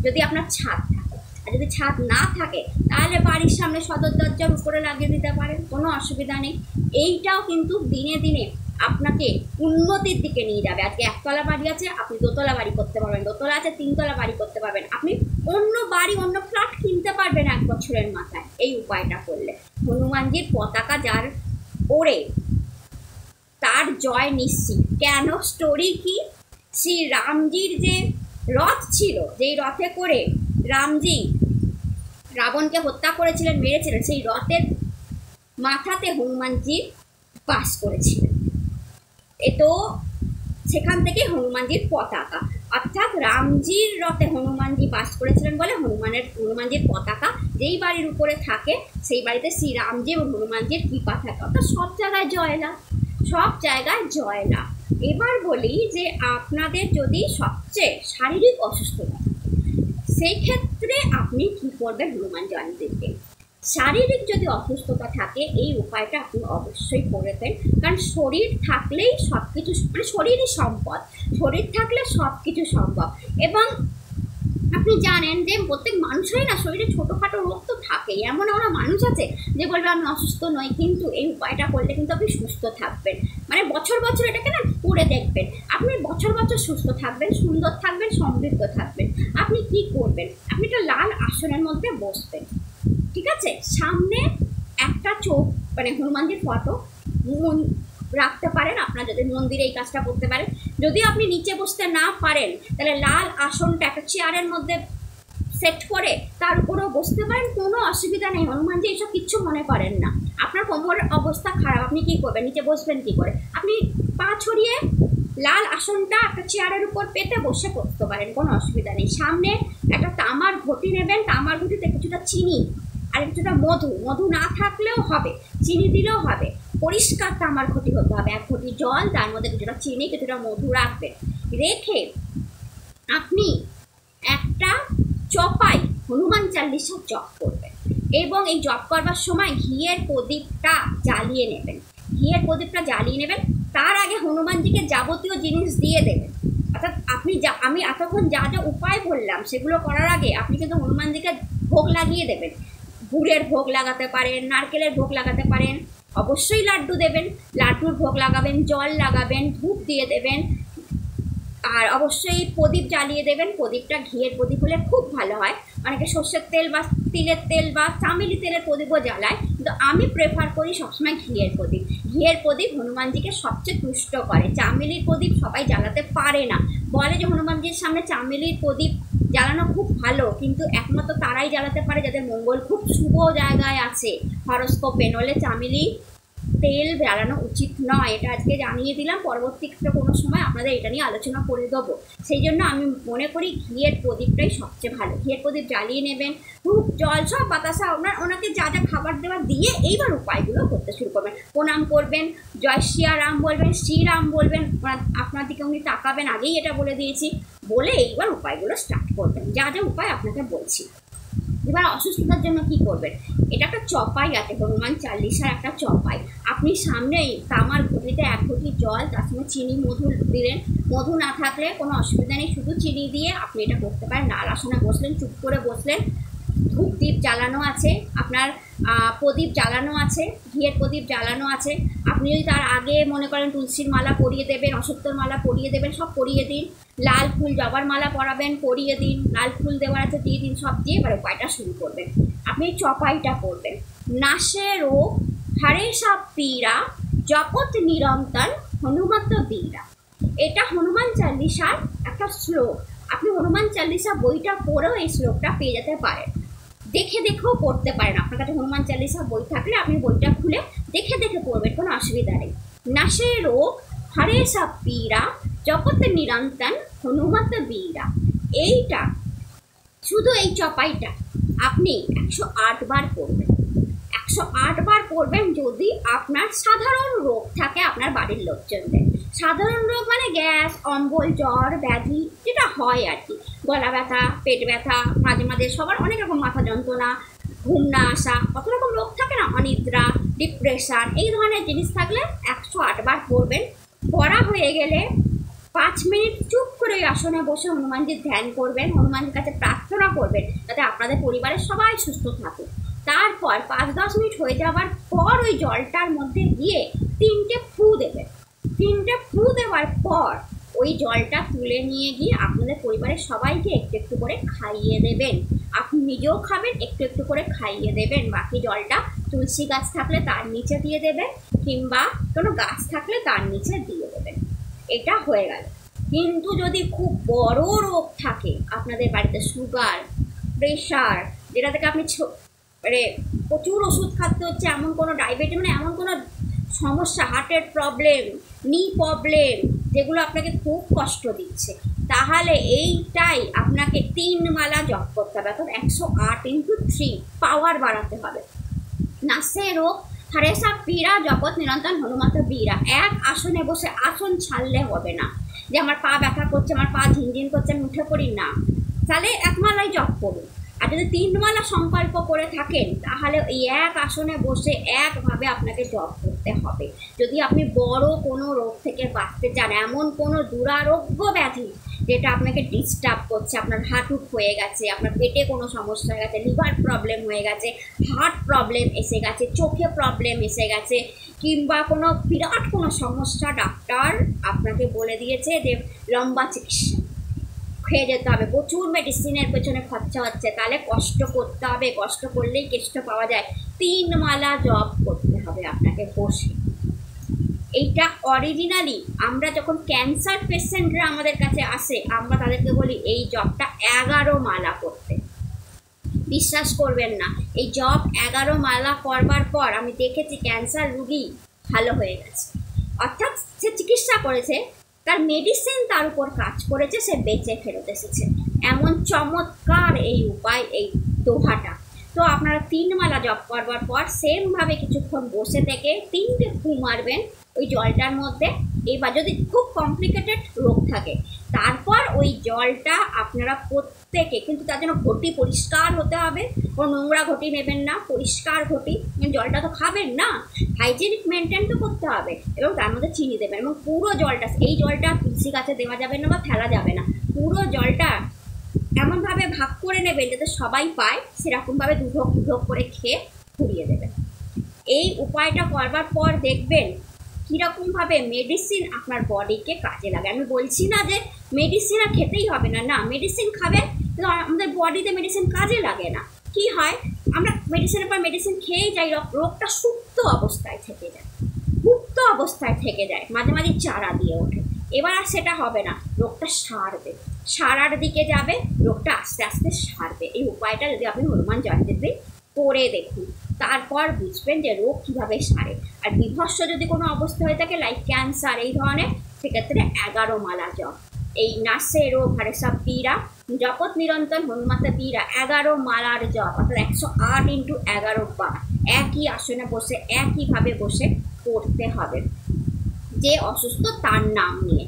Speaker 1: যদি আপনার ছাদ থাকে। আর যদি ছাদ না থাকে তাহলে বাড়ির সামনে সদর দরজার উপরে লাগিয়ে দিতে পারেন, কোনো অসুবিধা নেই। এইটাও কিন্তু দিনে দিনে আপনাকে উন্নতির দিকে নিয়ে যাবে। আজকে একতলা বাড়ি আছে, আপনি দোতলা বাড়ি করতে পারবেন, দোতলা আছে তিনতলা বাড়ি করতে পারবেন, আপনি অন্য বাড়ি অন্য ফ্ল্যাট কিনতে পারবেন 1 বছরের মাথায় এই উপায়টা করলে। হনুমানজির পতাকা যার ওড়ে তার জয় নিশ্চিত। কেন? স্টোরি কি? শ্রী রামজির যে রথ ছিল, যেই রথে করে রামজি রাবণকে হত্যা করেছিলেন, মেরেছিলেন, সেই রথের মাথাতে হনুমানজি বাস করেছিলেন। এ তো সেখান থেকে হনুমানজির পতাকা, অর্থাৎ রামজির রথে হনুমানজি বাস করেছিলেন বলে হনুমানজির পতাকা যেই বাড়ির উপরে থাকে সেই বাড়িতে শ্রী রামজি এবং হনুমানজির কৃপা থাকে, অর্থাৎ সব জায়গায় জয়লাভ, সব জায়গায় জয়লাভ। এবার বলি যে আপনাদের যদি সবচেয়ে শারীরিক অসুস্থতা সেই ক্ষেত্রে আপনি কী করবেন হনুমান জয়ন্তীর দিন? শারীরিক যদি অসুস্থতা থাকে এই উপায়টা আপনি অবশ্যই করবেন, কারণ শরীর থাকলেই সব কিছু, মানে শরীরই সম্পদ, শরীর থাকলে সব কিছু সম্ভব। এবং আপনি জানেন যে প্রত্যেক মানুষেরই না শরীরে ছোটোখাটো রোগ তো থাকেই, এমন এমন মানুষ আছে যে বলবে আমি অসুস্থ নই, কিন্তু এই উপায়টা করলে কিন্তু আপনি সুস্থ থাকবেন। মানে বছর বছর এটাকে না করে দেখবেন, আপনি বছর বছর সুস্থ থাকবেন, সুন্দর থাকবেন, সমৃদ্ধ থাকবেন। আপনি কি করবেন? আপনি একটা লাল আসনের মধ্যে বসবেন, ঠিক আছে? সামনে একটা চোখ মানে হনুমানজির ফটো রাখতে পারেন, আপনার যদি মন্দিরে এই কাজটা করতে পারেন। যদি আপনি নিচে বসতে না পারেন তাহলে লাল আসনটা একটা চেয়ারের মধ্যে সেট করে তার উপরেও বসতে পারেন, কোনো অসুবিধা নেই। হনুমানজি এইসব কিচ্ছু মনে করেন না। আপনার কোমরের অবস্থা খারাপ, আপনি কি করবেন? নিচে বসবেন কি করে? আপনি পা ছড়িয়ে লাল আসনটা একটা চেয়ারের উপর পেতে বসে করতে পারেন, কোনো অসুবিধা নেই। সামনে একটা তামার ঘটি নেবেন, তামার ঘটিতে কিছুটা চিনি আর কিছুটা মধু, মধু না থাকলেও হবে, চিনি দিলেও হবে, পরিষ্কার তামার ঘটি হতে হবে। 1 ঘটি জল, তার মধ্যে কিছুটা চিনি কিছুটা মধু রাখবেন, রেখে আপনি একটা চপাই হনুমান চালিসা জপ করবেন। এবং এই জপ করবার সময় ঘিয়ের প্রদীপটা জ্বালিয়ে নেবেন, ঘিয়ের প্রদীপটা জ্বালিয়ে নেবেন। তার আগে হনুমানজিকে যাবতীয় জিনিস দিয়ে দেবেন, অর্থাৎ আপনি আমি এতক্ষণ যা যা উপায় বললাম সেগুলো করার আগে আপনি কিন্তু হনুমানজিকে ভোগ লাগিয়ে দেবেন। গুড়ের ভোগ লাগাতে পারেন, নারকেলের ভোগ লাগাতে পারেন, অবশ্যই লাড্ডু দেবেন, লাড্ডুর ভোগ লাগাবেন, জল লাগাবেন, ধূপ দিয়ে দেবেন, আর অবশ্যই প্রদীপ জ্বালিয়ে দেবেন। প্রদীপটা ঘিয়ের প্রদীপ হলে খুব ভালো হয়। অনেকে সর্ষের তেল বা তিলের তেল বা চামেলি তেলের প্রদীপও জ্বালায়, কিন্তু আমি প্রেফার করি সবসময় ঘিয়ের প্রদীপ। ঘিয়ের প্রদীপ হনুমানজিকে সবচেয়ে তুষ্ট করে। চামেলির প্রদীপ সবাই জ্বালাতে পারে না, বলে যে হনুমানজির সামনে চামেলির প্রদীপ জ্বালানো খুব ভালো, কিন্তু একমাত্র তারাই জ্বালাতে পারে যাদের মঙ্গল খুব শুভ জায়গায় আছে হরস্কোপে, নলে চামেলি তেল জ্বালানো উচিত নয়। এটা আজকে জানিয়ে দিলাম, পরবর্তীতে কোনো সময় আপনাদের এটা নিয়ে আলোচনা করে দেবো। সেই জন্য আমি মনে করি ঘিয়ের প্রদীপটাই সবচেয়ে ভালো। ঘিয়ের প্রদীপ জ্বালিয়ে নেবেন, ধূপ জল সব বাতাসা ওনাকে যা যা খাবার দেওয়া দিয়ে এইবার উপায়গুলো করতে শুরু করবেন। প্রণাম করবেন, জয় শ্রীরাম বলবেন, শ্রীরাম বলবেন, আপনার দিকে উনি তাকাবেন, আগেই এটা বলে দিয়েছি, বলে এইবার উপায়গুলো স্টার্ট করবেন, যা যা উপায় আপনাকে বলছি। এবার অসুস্থতার জন্য কি করবেন? এটা একটা চপাই আছে, হনুমান চালিসার একটা চপাই। আপনি সামনেই তামার ঘটিতে 1 ঘটি জল, তার সঙ্গে চিনি মধু দিলেন। মধু না থাকলে কোনো অসুবিধা নেই, শুধু চিনি দিয়ে আপনি এটা করতে পারেন। লাল আসনে বসলেন, চুপ করে বসলেন, ধূপ দ্বীপ জ্বালানো আছে, আপনার প্রদীপ জ্বালানো আছে, ঘিয়ের প্রদীপ জ্বালানো আছে। আপনি যদি তার আগে মনে করেন তুলসীর মালা পরিয়ে দেবেন, অশ্বত্থর মালা পরিয়ে দেবেন, সব পরিয়ে দিন। লাল ফুল জবার মালা পরাবেন, পরিয়ে দিন, লাল ফুল দেওয়ার আছে দিয়ে দিন, সব দিয়ে এবার উপায়টা শুরু করবেন। আপনি চপাইটা করবেন, নাশে রোগ হারে সব পীড়া জপত নিরন্তর হনুমত বীরা। এটা হনুমান চালিসার একটা শ্লোক। আপনি হনুমান চালিসা বইটা পড়েও এই শ্লোকটা পেয়ে যেতে পারেন, দেখে দেখেও পড়তে পারেন। আপনার কাছে হনুমান চালিসা বই থাকলে আপনি বইটা খুলে দেখে দেখে পড়বেন, কোনো অসুবিধা নেই। নাশে রোগ হরে সব পীড়া জপত নিরন্তর হনুমত বীরা। এইটা শুধু এই চপাইটা আপনি 108 বার করবেন। 108 বার করবেন যদি আপনার সাধারণ রোগ থাকে আপনার বাড়ির লোকজনদের। সাধারণ রোগ মানে গ্যাস, অম্বল, জ্বর, ব্যাধি, যেটা হয় আর কি, গলা ব্যথা, পেট ব্যথা, মাঝে মাঝে সবার অনেক রকম মাথা যন্ত্রণা, ঘুম না আসা, কত রকম রোগ থাকে না, অনিদ্রা, ডিপ্রেশন, এই ধরনের জিনিস থাকলে 108 বার করবেন। করা হয়ে গেলে 5 মিনিট চুপ করে ওই আসনে বসে হনুমানজির ধ্যান করবেন, হনুমানজির কাছে প্রার্থনা করবেন যাতে আপনাদের পরিবারের সবাই সুস্থ থাকে। তারপর 5-10 মিনিট হয়ে যাওয়ার পর ওই জলটার মধ্যে গিয়ে 3টে ফু দেবেন। 3টে ফু দেওয়ার পর ওই জলটা তুলে নিয়ে গিয়ে আপনাদের পরিবারের সবাইকে একটু একটু করে খাইয়ে দেবেন। আপনি নিজেও খাবেন, একটু একটু করে খাইয়ে দেবেন। বাকি জলটা তুলসী গাছ থাকলে তার নিচে দিয়ে দেবেন, কিংবা কোনো গাছ থাকলে তার নিচে দিয়ে দেবেন। এটা হয়ে গেল। কিন্তু যদি খুব বড় রোগ থাকে আপনাদের বাড়িতে, সুগার, প্রেশার, যেটা থেকে আপনি মানে প্রচুর ওষুধ খাতে হচ্ছে, এমন কোনো ডায়াবেটিস মানে এমন কোনো সমস্যা, হার্টের প্রবলেম, নি প্রবলেম, যেগুলো আপনাকে খুব কষ্ট দিচ্ছে, তাহলে এইটাই আপনাকে 3 মালা জপ করতে হবে। অর্থাৎ 108 × 3 পাওয়ার বাড়াতে হবে। নাসে রোগ হরেসা পীড়া জগৎ নিরন্তর হনুমন্ত বীরা। এক আসনে বসে আসন ছাড়লে হবে না, যে আমার পা ব্যথা করছে, আমার পা ঝিনঝিন করছে, আমি উঠে পড়ি না, তাহলে 1 মালাই জপ করুন। আর যদি 3 মালা সংকল্প করে থাকেন তাহলে এই এক আসনে বসে একভাবে আপনাকে জপ করতে হবে। যদি আপনি বড় কোনো রোগ থেকে বাঁচতে চান, এমন কোনো দুরারোগ্য ব্যাধি যেটা আপনাকে ডিস্টার্ব করছে, আপনার হাঁটু হয়ে গেছে, আপনার পেটে কোনো সমস্যা হয়ে গেছে, লিভার প্রবলেম হয়ে গেছে, হার্ট প্রবলেম এসে গেছে, চোখে প্রবলেম এসে গেছে, কিংবা কোনো বিরাট কোনো সমস্যা, ডাক্তার আপনাকে বলে দিয়েছে যে লম্বা চিকিৎসা খেয়ে যেতে হবে, প্রচুর মেডিসিনের পেছনে খরচা হচ্ছে, তাহলে কষ্ট করতে হবে। কষ্ট করলেই কেষ্ট পাওয়া যায়। 3 মালা জপ করতে হবে আপনাকে বসে। এইটা অরিজিনালি আমরা যখন ক্যান্সার পেশেন্টরা আমাদের কাছে আসে, আমরা তাদেরকে বলি এই জপটা 11 মালা করতে। বিশ্বাস করবেন না, এই জপ 11 মালা করবার পর আমি দেখেছি ক্যান্সার রুগী ভালো হয়ে গেছে। অর্থাৎ সে চিকিৎসা করেছে, তার মেডিসিন তার উপর কাজ করেছে, সে বেঁচে ফেরত এসেছে। এমন চমৎকার এই উপায়, এই দোহাটা। তো আপনারা 3 মালা জপ করবার পর সেমভাবে কিছুক্ষণ বসে থেকে 3টে ফু মারবেন ওই জলটার মধ্যে। এবার যদি খুব কমপ্লিকেটেড রোগ থাকে, তারপর ওই জলটা আপনারা প্রত্যেকে, কিন্তু তার জন্য ঘটি পরিষ্কার হতে হবে, কোনো নোংরা ঘটি নেবেন না, পরিষ্কার ঘটি, জলটা তো খাবেন না, হাইজেনিক মেনটেন তো করতে হবে, এবং তার মধ্যে চিনি দেবেন। এবং পুরো জলটা, এই জলটা তুলসী গাছে দেওয়া যাবে না বা ফেলা যাবে না, পুরো জলটা এমনভাবে ভাগ করে নেবেন যাতে সবাই পায়, সেরকমভাবে 2 ঢোক 2 ঢোক করে খেয়ে ফুরিয়ে দেবেন। এই উপায়টা করবার পর দেখবেন কীরকমভাবে মেডিসিন আপনার বডিকে কাজে লাগে। আমি বলছি না যে মেডিসিন আর খেতেই হবে না, না, মেডিসিন খাবেন, কিন্তু আমাদের বডিতে মেডিসিন কাজে লাগে না। কি হয়, আমরা মেডিসিনের পর মেডিসিন খেয়েই যাই, রোগটা সুপ্ত অবস্থায় থেকে যায়, গুপ্ত অবস্থায় থেকে যায়, মাঝে মাঝে চারা দিয়ে ওঠে। এবার আর সেটা হবে না, রোগটা সারবে, সারার দিকে যাবে, রোগটা আস্তে আস্তে সারবে। এই উপায়টা যদি আপনি হনুমান জয়ন্তীর দিন করে দেখুন, তারপর বুঝবেন যে রোগ কীভাবে সারে। আর বিভৎস যদি কোনো অবস্থা হয়ে থাকে, লাইক ক্যান্সার এই ধরনের, সেক্ষেত্রে 11 মালা জপ, এই নাসে রোগ হরেসা পীড়া জপত নিরন্তর হনুমন্ত বীরা 11 মালার জপ, অর্থাৎ 108 × 11 বার একই আসনে বসে একইভাবে বসে করতে হবে। যে অসুস্থ তার নাম নিয়ে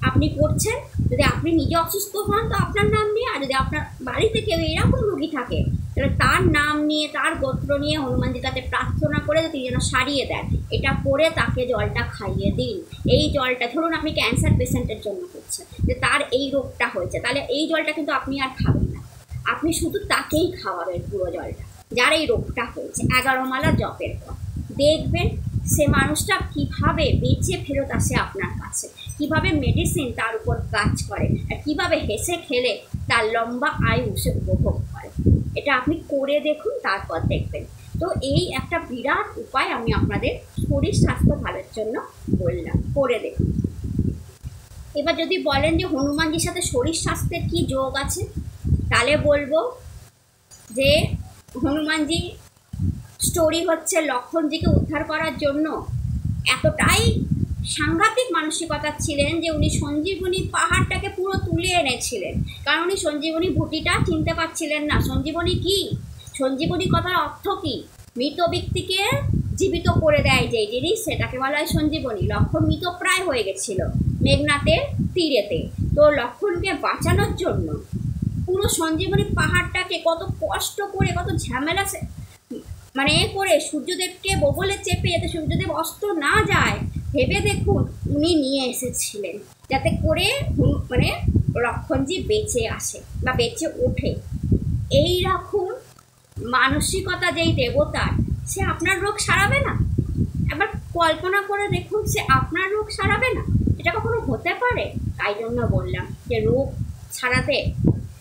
Speaker 1: আপনি করছেন। যদি আপনি নিজে অসুস্থ হন তো আপনার নাম নিয়ে, আর যদি আপনার বাড়িতে কেউ এরকম রোগী থাকে তাহলে তার নাম নিয়ে, তার গোত্র নিয়ে হনুমানজির কাছে প্রার্থনা করে তিনি যেন সারিয়ে দেন, এটা করে তাকে জলটা খাইয়ে দিন। এই জলটা ধরুন আপনি ক্যান্সার পেশেন্টের জন্য করছেন, যে তার এই রোগটা হয়েছে, তাহলে এই জলটা কিন্তু আপনি আর খাবেন না, আপনি শুধু তাকেই খাওয়াবেন পুরো জলটা, যার এই রোগটা হয়েছে। 11 মালা জপের পর দেখবেন সে মানুষটা কীভাবে বেঁচে ফেরত আসে আপনার কাছে, কীভাবে মেডিসিন তার উপর কাজ করে, আর কীভাবে হেসে খেলে তার লম্বা আয়ু সে উপভোগ করে। এটা আপনি করে দেখুন, তারপর দেখবেন। তো এই একটা বিরাট উপায় আমি আপনাদের শরীর স্বাস্থ্য ভালোর জন্য বললাম, করে দেখুন। এবার যদি বলেন যে হনুমানজির সাথে শরীর স্বাস্থ্যের কী যোগ আছে, তাহলে বলবো যে হনুমানজি স্টোরি হচ্ছে লক্ষণজিকে উদ্ধার করার জন্য এতটাই সাংঘাতিক মানসিকতা ছিলেন যে উনি সঞ্জীবনী পাহাড়টাকে পুরো তুলে এনেছিলেন। কারণ উনি সঞ্জীবনী বুটিটা চিনতে পারছিলেন না। সঞ্জীবনী কি, সঞ্জীবনী কথার অর্থ কী, মৃত ব্যক্তিকে জীবিত করে দেয় যে জিনিস, সেটাকে বলা হয় সঞ্জীবনী। লক্ষণ মৃত প্রায় হয়ে গেছিল মেঘনাথের তীরেতে, তো লক্ষণকে বাঁচানোর জন্য পুরো সঞ্জীবনী পাহাড়টাকে কত কষ্ট করে, কত ঝামেলা মানে করে সূর্যদেবকে বগলে চেপে যাতে সূর্যদেব অস্ত না যায় ভেবে দেখুন উনি নিয়ে এসেছিলেন, যাতে করে মানে লক্ষণজি বেঁচে আসে বা বেঁচে ওঠে। এই রকম মানসিকতা যেই দেবতার, সে আপনার রোগ সারাবে না? এবার কল্পনা করে দেখুন, সে আপনার রোগ সারাবে না? এটা কখনো হতে পারে? তাই জন্য বললাম যে রোগ সারাতে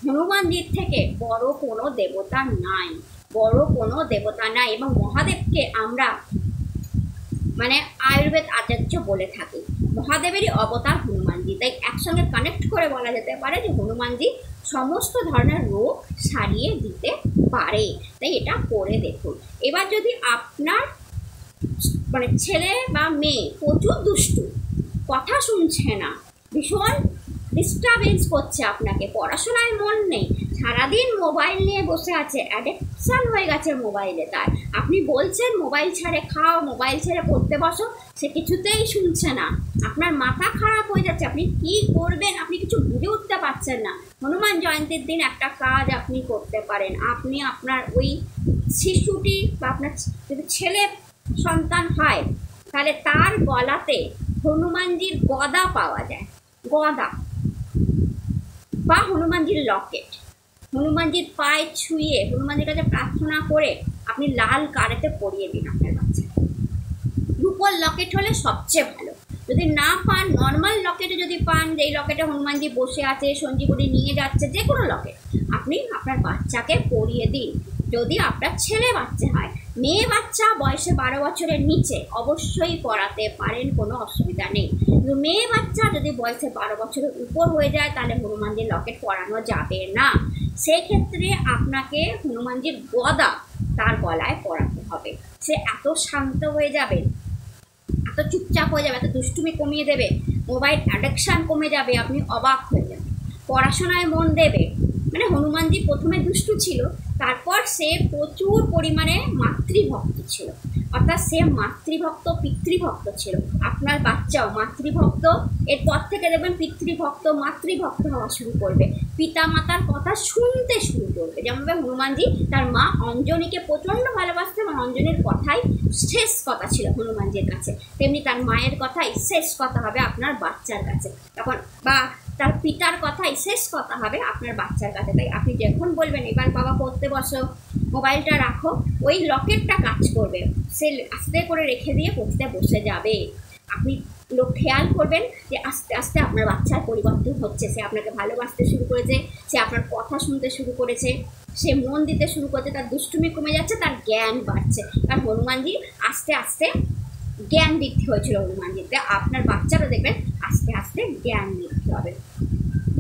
Speaker 1: হনুমানজির থেকে বড় কোনো দেবতা নাই, বড় কোনো দেবতা নাই। এবং মহাদেবকে আমরা মানে আয়ুর্বেদ আচার্য বলে থাকি, মহাদেবেরই অবতার হনুমানজি। তাই একসঙ্গে কানেক্ট করে বলা যেতে পারে যে হনুমানজি সমস্ত ধরনের রোগ সারিয়ে দিতে পারে। তাই এটা করে দেখুন। এবার যদি আপনার মানে ছেলে বা মেয়ে প্রচুর দুষ্টু, কথা শুনছে না, ভীষণ ডিস্টারবেন্স করছে আপনাকে, পড়াশোনায় মন নেই, সারাদিন মোবাইল নিয়ে বসে আছে, অ্যাডিকশান হয়ে গেছে মোবাইলে তার, আপনি বলছেন মোবাইল ছেড়ে খাও, মোবাইল ছেড়ে পড়তে বসো, সে কিছুতেই শুনছে না, আপনার মাথা খারাপ হয়ে যাচ্ছে, আপনি কি করবেন আপনি কিছু বুঝে উঠতে পারছেন না। হনুমান জয়ন্তীর দিন একটা কাজ আপনি করতে পারেন। আপনি আপনার ওই শিশুটি বা আপনার যদি ছেলে সন্তান হয় তাহলে তার গলাতে হনুমানজির গদা পাওয়া যায়, গদা বা হনুমানজির লকেট, হনুমানজির পায়ে ছুঁয়ে হনুমানজির কাছে প্রার্থনা করে আপনি লাল কারেতে পরিয়ে দিন আপনার বাচ্চাকে। রূপোর লকেট হলে সবচেয়ে ভালো। যদি না পান, নর্মাল লকেটে যদি পান, যেই লকেটে হনুমানজি বসে আছে, সঞ্জীবনী নিয়ে যাচ্ছে, যে কোনো লকেট আপনি আপনার বাচ্চাকে পরিয়ে দিন। যদি আপনার ছেলে বাচ্চা হয়, মেয়ে বাচ্চা বয়সে 12 বছরের নিচে অবশ্যই পড়াতে পারেন, কোনো অসুবিধা নেই। কিন্তু মেয়ে বাচ্চা যদি বয়সে 12 বছরের উপর হয়ে যায় তাহলে হনুমানজির লকেট পরানো যাবে না। সেক্ষেত্রে আপনাকে হনুমানজির গদা তার গলায় পরাতে হবে। সে এত শান্ত হয়ে যাবে, এত চুপচাপ হয়ে যাবে, এত দুষ্টুমি কমিয়ে দেবে, মোবাইল অ্যাডিকশান কমে যাবে, আপনি অবাক হয়ে যাবেন, পড়াশোনায় মন দেবে। মানে হনুমানজি প্রথমে দুষ্টু ছিল, তারপর সে প্রচুর পরিমাণে মাতৃভক্ত ছিল, অর্থাৎ সে মাতৃভক্ত পিতৃভক্ত ছিল। আপনার বাচ্চাও মাতৃভক্ত, এরপর থেকে দেখবেন পিতৃভক্ত মাতৃভক্ত হওয়া শুরু করবে, পিতা মাতার কথা শুনতে শুরু করবে। যেমনভাবে হনুমানজি তার মা অঞ্জনীকে প্রচণ্ড ভালোবাসতেন এবং অঞ্জনীর কথাই শেষ কথা ছিল হনুমানজির কাছে, তেমনি তার মায়ের কথাই শেষ কথা হবে আপনার বাচ্চার কাছে, তখন বা তার পিতার কথাই শেষ কথা হবে আপনার বাচ্চার কাছে। তাই আপনি যখন বলবেন এবার বাবা পড়তে বসো, মোবাইলটা রাখো, ওই লকেটটা কাজ করবে, সে আস্তে করে রেখে দিয়ে পড়তে বসে যাবে। আপনি খেয়াল করবেন যে আস্তে আস্তে আপনার বাচ্চার পরিবর্তন হচ্ছে, সে আপনাকে ভালোবাসতে শুরু করেছে, সে আপনার কথা শুনতে শুরু করেছে, সে মন দিতে শুরু করেছে, তার দুষ্টুমি কমে যাচ্ছে, তার জ্ঞান বাড়ছে। কারণ হনুমানজি আস্তে আস্তে জ্ঞান বৃদ্ধি হয়েছিল হনুমানজিতে, আপনার বাচ্চারও দেখবেন আস্তে আস্তে জ্ঞান বৃদ্ধি হবে।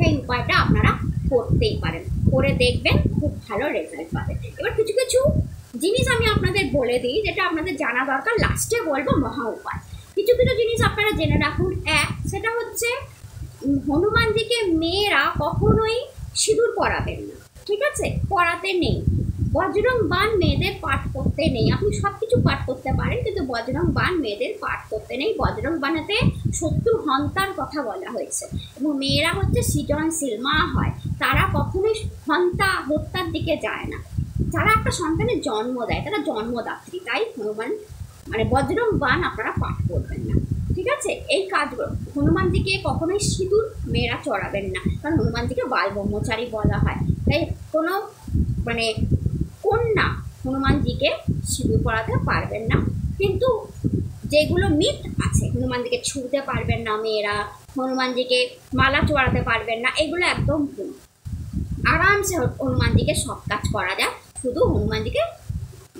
Speaker 1: এই উপায়টা আপনারা করতেই পারেন, করে দেখবেন, খুব ভালো রেজাল্ট পাবেন। এবার কিছু কিছু জিনিস আমি আপনাদের বলে দিই যেটা আপনাদের জানা দরকার, লাস্টে বলবো মহা উপায়। কিছু কিছু জিনিস আপনারা জেনে রাখুন। এক, সেটা হচ্ছে হনুমানজিকে মেয়েরা কখনোই সিঁদুর পরাবেন না, ঠিক আছে, পরাতে নেই। বজরং বাণ মেয়েদের পাঠ করতে নেই। আপনি সব কিছু পাঠ করতে পারেন কিন্তু বজরং বাণ মেয়েদের পাঠ করতে নেই। বজরং বাণেতে শত্রু হন্তার কথা বলা হয়েছে এবং মেয়েরা হচ্ছে সৃজনশীল মা হয়, তারা কখনোই হত্যার দিকে যায় না, যারা একটা সন্তানের জন্ম দেয় তারা জন্মদাত্রী। তাই হনুমান মানে বজরং বাণ আপনারা পাঠ করবেন না, ঠিক আছে। এই কাজগুলো হনুমানজিকে কখনোই সিঁদুর মেয়েরা চড়াবেন না, কারণ হনুমানজিকে বাল ব্রহ্মচারী বলা হয়। তাই কোনো মানে কন্যা হনুমানজিকে সিঁদুর পরাতে পারবেন না। কিন্তু যেগুলো মিথ আছে, হনুমানজিকে ছুঁতে পারবেন না মেয়েরা, হনুমানজিকে মালা চড়াতে পারবেন না, এগুলো একদম ভুল। আরামসে হনুমানজিকে সব কাজ করা যায়, শুধু হনুমানজিকে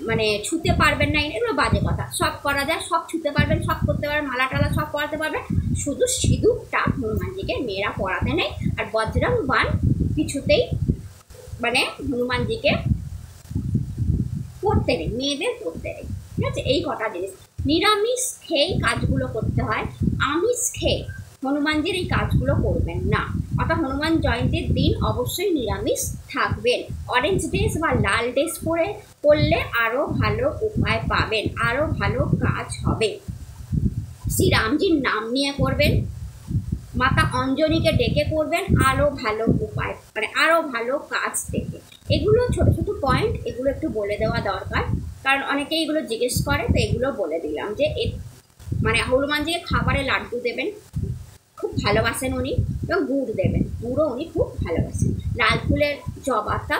Speaker 1: মানে ছুঁতে পারবেন না, এগুলো বাজে কথা। সব করা যায়, সব ছুঁতে পারবেন, সব করতে পারবেন, মালা টালা সব পরাতে পারবেন, শুধু সিঁদুরটা হনুমানজিকে মেয়েরা পরাতে নেই। আর বজরং বাণ কিছুতেই মানে হনুমানজিকে পড়তে নেই, মেয়েদের পড়তে নেই, ঠিক আছে। এই কটা জিনিস, নিরামিষ খেয়ে কাজগুলো করতে হয়, আমিষ খেয়ে হনুমানজির এই কাজগুলো করবেন না। অর্থাৎ হনুমান জয়ন্তীর দিন অবশ্যই নিরামিষ থাকবেন। অরেঞ্জ ড্রেস বা লাল ড্রেস পরলে আরও ভালো উপায় পাবেন, আরও ভালো কাজ হবে। শ্রীরামজির নাম নিয়ে করবেন, মাতা অঞ্জনীকে ডেকে করবেন, আরও ভালো উপায় মানে আরও ভালো কাজ দেবে। এগুলো ছোট ছোট পয়েন্ট, এগুলো একটু বলে দেওয়া দরকার, কারণ অনেকেই এগুলো জিজ্ঞেস করে, তো এগুলো বলে দিলাম যে মানে হনুমানজিকে খাবারে লাড্ডু দেবেন, খুব ভালোবাসেন উনি, এবং গুড় দেবেন, গুড়ও উনি খুব ভালোবাসেন। লাল ফুলের জবাটা,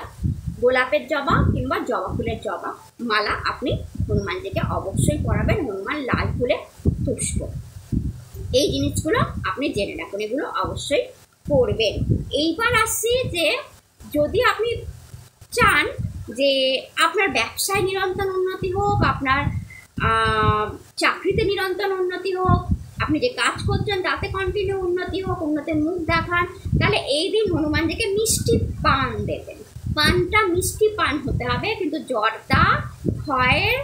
Speaker 1: গোলাপের জবা কিংবা জবা ফুলের জবা মালা আপনি হনুমানজিকে অবশ্যই পরাবেন, হনুমান লাল ফুলে তুষ্ট। এই জিনিসগুলো আপনি জেনে রাখুন, এগুলো অবশ্যই করবেন। এইবার আসছি যে যদি আপনি চান যে আপনার ব্যবসায় নিরন্তর উন্নতি হোক, আপনার চাকরিতে নিরন্তর উন্নতি হোক, আপনি যে কাজ করছেন তাতে কন্টিনিউ উন্নতি হোক, উন্নতির মুখ দেখান, তাহলে এই দিন হনুমানজিকে মিষ্টি পান দেবেন। পানটা মিষ্টি পান হতে হবে, কিন্তু জর্দা, খয়ের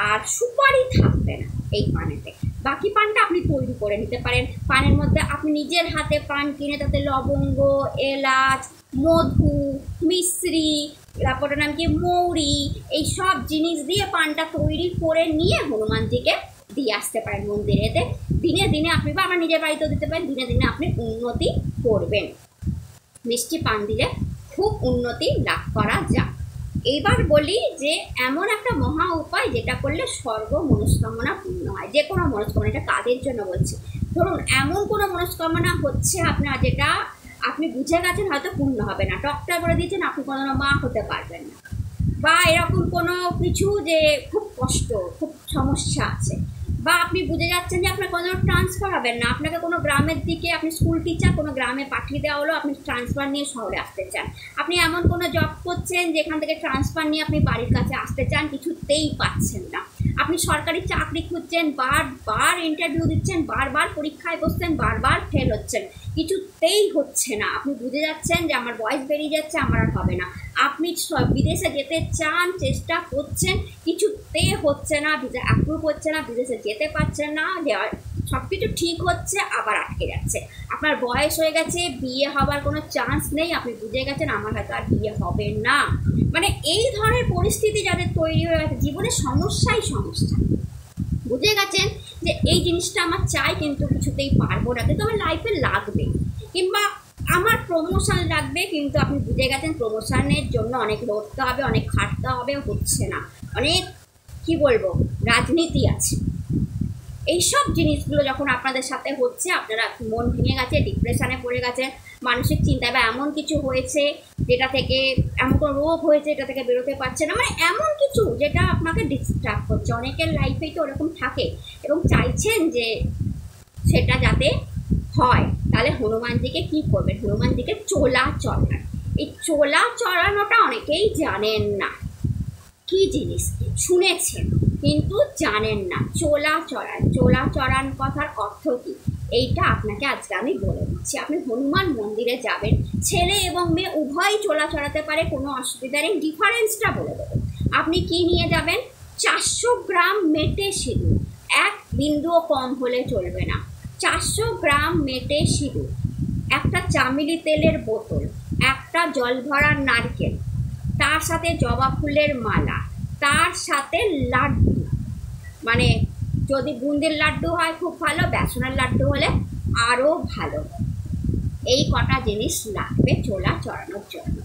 Speaker 1: আর সুপারি থাকবে না এই পানেতে। বাকি পানটা আপনি তৈরি করে নিতে পারেন। পানের মধ্যে আপনি নিজের হাতে পান কিনে তাতে লবঙ্গ, এলাচ, মধু, মিশ্রি, তারপরে নাম কি মৌরি, এই সব জিনিস দিয়ে পানটা তৈরি করে নিয়ে হনুমানজিকে দিয়ে আসতে পারেন মন্দিরেতে। দিনে দিনে আপনি বা আমার নিজের বাড়িতেও দিতে পারেন, দিনে দিনে আপনি উন্নতি করবেন। মিষ্টি পান দিলে খুব উন্নতি লাভ করা যায়। এইবার বলি যে এমন একটা মহা উপায় যেটা করলে সর্ব মনস্কামনা পূর্ণ হয়। যে কোনো মনস্কামনা, এটা কাদের জন্য বলছি, ধরুন এমন কোনো মনস্কামনা হচ্ছে আপনার যেটা আপনি বুঝে গেছেন হয়তো পূর্ণ হবে না, ডক্টর বলে দিয়েছেন আপনি কোনো মা হতে পারবেন না, বা এরকম কোনো কিছু যে খুব কষ্ট, খুব সমস্যা আছে, বা আপনি বুঝে যাচ্ছেন যে আপনার কোনো ট্রান্সফার হবেন না, আপনাকে কোনো গ্রামের দিকে, আপনি স্কুল টিচার, কোনো গ্রামে পাঠিয়ে দেওয়া হলো, আপনি ট্রান্সফার নিয়ে শহরে আসতে চান, আপনি এমন কোনো জব করছেন যেখান থেকে ট্রান্সফার নিয়ে আপনি বাড়ির কাছে আসতে চান, কিছুতেই পাচ্ছেন না, আপনি সরকারি চাকরি খুঁজছেন, বারবার ইন্টারভিউ দিচ্ছেন, বারবার পরীক্ষায় বসছেন, বারবার ফেল হচ্ছেন, কিছুতেই হচ্ছে না, আপনি বুঝে যাচ্ছেন যে আমার বয়স বেরিয়ে যাচ্ছে, আমার আর হবে না, আপনি বিদেশে যেতে চান, চেষ্টা করছেন, কিছুতে হচ্ছে না, ভিসা অ্যাপ্রুভ হচ্ছে না, বিদেশে যেতে পারছেন না, সব কিছু ঠিক হচ্ছে আবার আটকে যাচ্ছে, আপনার বয়স হয়ে গেছে, বিয়ে হবার কোনো চান্স নেই, আপনি বুঝে গেছেন আমার হয়তো আর বিয়ে হবে না, মানে এই ধরনের পরিস্থিতি যাদের তৈরি হয়ে গেছে, জীবনে সমস্যাই সমস্যা, বুঝে গেছেন যে এই জিনিসটা আমার চাই কিন্তু কিছুতেই পারবো না, কিন্তু আমার লাইফে লাগবে, কিংবা আমার প্রমোশন লাগবে, কিন্তু আপনি বুঝে গেছেন প্রমোশনের জন্য অনেক লড়তে হবে, অনেক খাটতে হবে, হচ্ছে না, অনেক কি বলবো রাজনীতি আছে, এইসব জিনিসগুলো যখন আপনাদের সাথে হচ্ছে, আপনারা মন ভেঙে গেছে, ডিপ্রেশনে পড়ে গেছে, মানসিক চিন্তায় বা এমন কিছু হয়েছে যেটা থেকে, এমন কোনো রোগ হয়েছে যেটা থেকে বেরোতে পারছে না, মানে এমন কিছু যেটা আপনাকে ডিস্ট্রাক্ট করছে, অনেকের লাইফেই তো ওরকম থাকে, এবং চাইছেন যে সেটা যাতে হয়, তাহলে হনুমানজিকে কি করবেন, হনুমানজিকে চোলা চড়ান। এই চোলা চড়ানোটা অনেকেই জানেন না, কি জিনিস শুনেছেন কিন্তু জানেন না, চোলা চড়ান কথার অর্থ কি, এইটা আপনাকে আজকে আমি বলে দিচ্ছি। আপনি হনুমান মন্দিরে যাবেন, ছেলে এবং মেয়ে উভয়ই চোলা চড়াতে পারে, কোনো অসুবিধা নেই, ডিফারেন্সটা বলে দেবেন। আপনি কি নিয়ে যাবেন, 400 গ্রাম মেটে সিঁদুর, এক বিন্দুও কম হলে চলবে না, 400 গ্রাম মেটে সিঁদুর, একটা চামেলি তেলের বোতল, একটা জল ভরা নারকেল, তার সাথে জবা ফুলের মালা, তার সাথে লাড্ডু, মানে যদি বুন্দির লাড্ডু হয় খুব ভালো, বেসনের লাড্ডু হলে আরও ভালো, এই কটা জিনিস লাগবে চোলা চড়ানোর জন্য।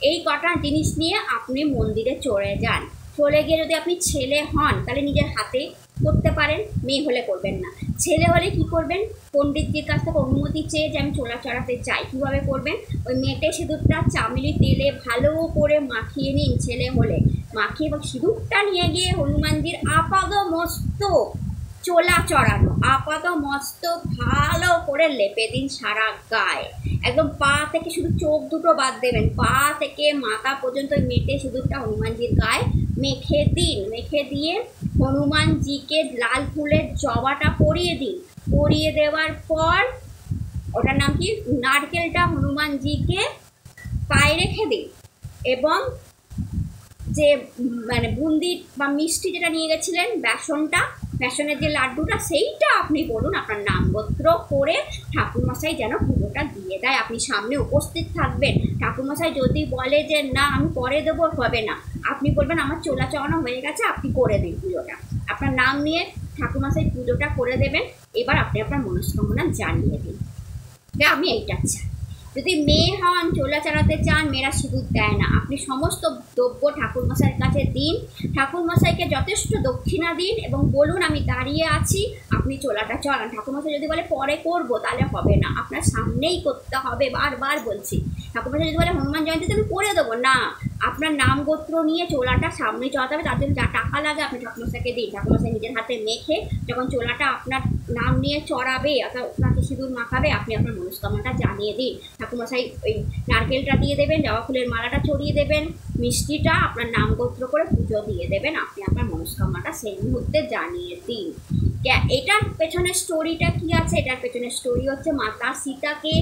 Speaker 1: এই কটা জিনিস নিয়ে আপনি মন্দিরে চলে যান, চলে গিয়ে যদি আপনি ছেলে হন তাহলে নিজের হাতে করতে পারেন, মেয়ে হলে করবেন না, ছেলে হলে কি করবেন, পণ্ডিতজির কাছ থেকে অনুমতি চেয়ে যে আমি চোলা চড়াতে চাই, কীভাবে করবেন, ওই মেটে সিঁদুরটা চামেলি তেলে ভালো করে মাখিয়ে নিন, ছেলে হলে মাখিয়ে এবং সিঁদুরটা নিয়ে গিয়ে হনুমানজির আপাদ মস্তক, চোলা চড়ানো আপাদ মস্তক ভালো করে লেপে দিন সারা গায়ে, একদম পা থেকে শুধু চোখ দুটো বাদ দেবেন, পা থেকে মাথা পর্যন্ত মেটে সিঁদুরটা হনুমানজির গায়ে মেখে দিন, মেখে দিয়ে হনুমানজিকে লাল ফুলের জবাটা পরিয়ে দিন, পরিয়ে দেওয়ার পর ওটার নাম কি, নারকেলটা হনুমানজিকে পায়ে রেখে দিন, এবং যে মানে বুন্দি বা মিষ্টি যেটা নিয়ে গেছিলেন বেসনটা বেসনের যে লাড্ডুটা সেইটা আপনি বলুন, আপনার নাম গোত্র করে ঠাকুরমশাই যেন পুজোটা দিয়ে দেয়। আপনি সামনে উপস্থিত থাকবেন। ঠাকুরমশাই যদি বলে যে না আমি পরে দেবো, হবে না, আপনি বলবেন আমার চোলা চড়ানো হয়ে গেছে, আপনি করে দিন পুজোটা। আপনার নাম নিয়ে ঠাকুরমশাই পুজোটা করে দেবেন। এবার আপনি আপনার মনস্কামনা জানিয়ে দিন যে আমি এইটা চাই। যদি মেয়ে হন, চোলা চালাতে চান, মেয়েরা সিঁদুর দেয় না, আপনি সমস্ত দ্রব্য ঠাকুরমশাইয়ের কাছে দিন, ঠাকুরমশাইকে যথেষ্ট দক্ষিণা দিন এবং বলুন আমি দাঁড়িয়ে আছি, আপনি চোলাটা চলান। ঠাকুরমশাই যদি বলে পরে করবো, তাহলে হবে না, আপনার সামনেই করতে হবে। বারবার বলছি, ঠাকুরমশাই যদি বলে হনুমান জয়ন্তীতে আমি করে দেবো, না, আপনার নাম গোত্র নিয়ে চোলাটা সামনে চলাতে হবে। তার জন্য যা টাকা লাগে আপনি ঠাকুরমশাইকে দিন। ঠাকুরমশাই নিজের হাতে মেখে যখন চোলাটা আপনার নাম নিয়ে চড়াবে, অর্থাৎ আপনাকে সিঁদুর মাখাবে, আপনি আপনার মনস্কামনাটা জানিয়ে দিন। ঠাকুরমশাই ওই নারকেলটা দিয়ে দেবেন, জবা ফুলের মালাটা চড়িয়ে দেবেন, মিষ্টিটা আপনার নাম গোত্র করে পুজো দিয়ে দেবেন। আপনি আপনার মনস্কামনাটা সেই মুহূর্তে জানিয়ে দিন। এটার পেছনের স্টোরিটা কি আছে? এটার পেছনের স্টোরি হচ্ছে মাতা সীতাকে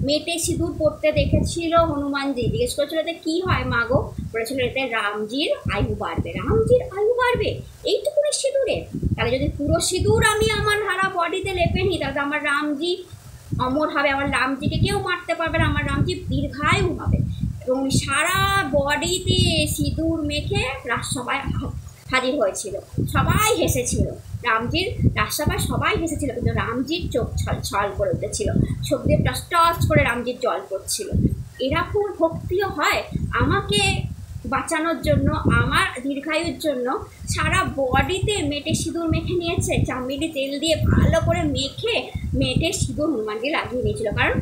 Speaker 1: মেটে সিঁদুর পড়তে দেখেছিল হনুমানজি। জিজ্ঞেস করেছিল এতে কী হয় মা গো? বলেছিল এতে রামজির আয়ু বাড়বে। রামজির আয়ু বাড়বে এইটুকুনি সিঁদুরে? তাহলে যদি পুরো সিঁদুর আমি আমার সারা বডিতে লেপে নিই, তাহলে আমার রামজি অমর হবে, আমার রামজিকে কেউ মারতে পারবে না, আমার রামজি দীর্ঘায়ু হবে। এবং সারা বডিতে সিঁদুর মেখে রাজসভায় হাজির হয়েছিল, সবাই হেসেছিল। রামজির রাজসভায় সবাই হেসেছিল, কিন্তু রামজির চোখ ছল করে উঠেছিল, চোখ দিয়ে টস টস করে রামজির জল পড়ছিল। এরকম ভক্তিও হয়? আমাকে বাঁচানোর জন্য, আমার দীর্ঘায়ুর জন্য সারা বডিতে মেটে সিঁদুর মেখে নিয়েছে, চামেলি তেল দিয়ে ভালো করে মেখে মেটে সিঁদুর হনুমানজি লাগিয়ে নিয়েছিল। কারণ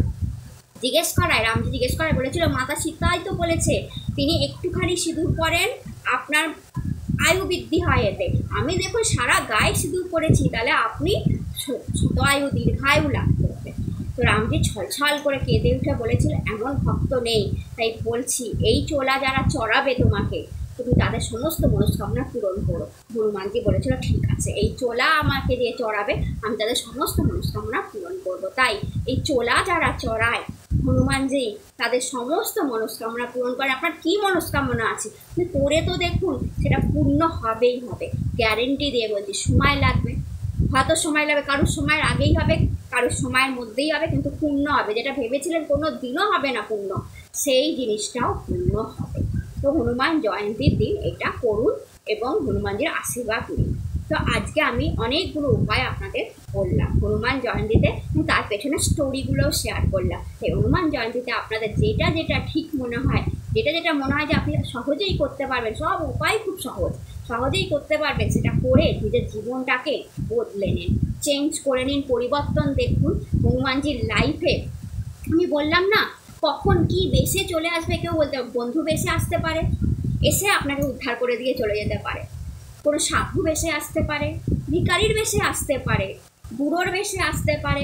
Speaker 1: জিজ্ঞেস করায়, রামজি জিজ্ঞেস করায় বলেছিল মাতা সীতাই তো বলেছে তিনি একটুখানি সিঁদুর পরেন আপনার আয়ু বৃদ্ধি হয় এতে। আমি দেখুন সারা গায়ে সিঁদুর পরেছি, তাহলে আপনি আয়ু দীর্ঘায়ু লাভ করবে। তো রামজি ছলছল করে কেঁদে উঠে বলেছিল এমন ভক্ত নেই, তাই বলছি এই চোলা যারা চড়াবে তোমাকে, তুমি তাদের সমস্ত মনস্কামনা পূরণ করো। হনুমানজি বলেছিল ঠিক আছে, এই চোলা আমাকে দিয়ে চড়াবে, আমি তাদের সমস্ত মনস্কামনা পূরণ করবো। তাই এই চোলা যারা চড়ায় হনুমানজি তাদের সমস্ত মনস্কামনা পূরণ করে। আপনার কী মনস্কামনা আছে আপনি করে তো দেখুন, সেটা পূর্ণ হবেই হবে, গ্যারেন্টি দিয়ে বলছি। সময় লাগবে, হয়তো সময় লাগবে, কারোর সময়ের আগেই হবে, কারোর সময়ের মধ্যেই হবে, কিন্তু পূর্ণ হবে। যেটা ভেবেছিলেন কোনো দিনও হবে না পূর্ণ, সেই জিনিসটাও পূর্ণ হবে। তো হনুমান জয়ন্তীর দিন এটা করুন এবং হনুমানজির আশীর্বাদ নিন। তো আজকে আমি অনেকগুলো উপায় আপনাদের বললাম হনুমান জয়ন্তীতে, তার পেছনে স্টোরিগুলোও শেয়ার করলাম। এই হনুমান জয়ন্তীতে আপনাদের যেটা যেটা ঠিক মনে হয়, যেটা যেটা মনে হয় যে আপনি সহজেই করতে পারবেন, সব উপায় খুব সহজেই করতে পারবেন, সেটা করে নিজের জীবনটাকে বদলে নিন, চেঞ্জ করে নিন, পরিবর্তন দেখুন হনুমানজির লাইফে। আমি বললাম না কখন কি বেশে চলে আসবে, কেউ বলতে বন্ধু বেশে আসতে পারে, এসে আপনাকে উদ্ধার করে দিয়ে চলে যেতে পারে। কোনো সাধু বেশে আসতে পারে, ভিখারির বেশে আসতে পারে, বুড়োর বেশে আসতে পারে,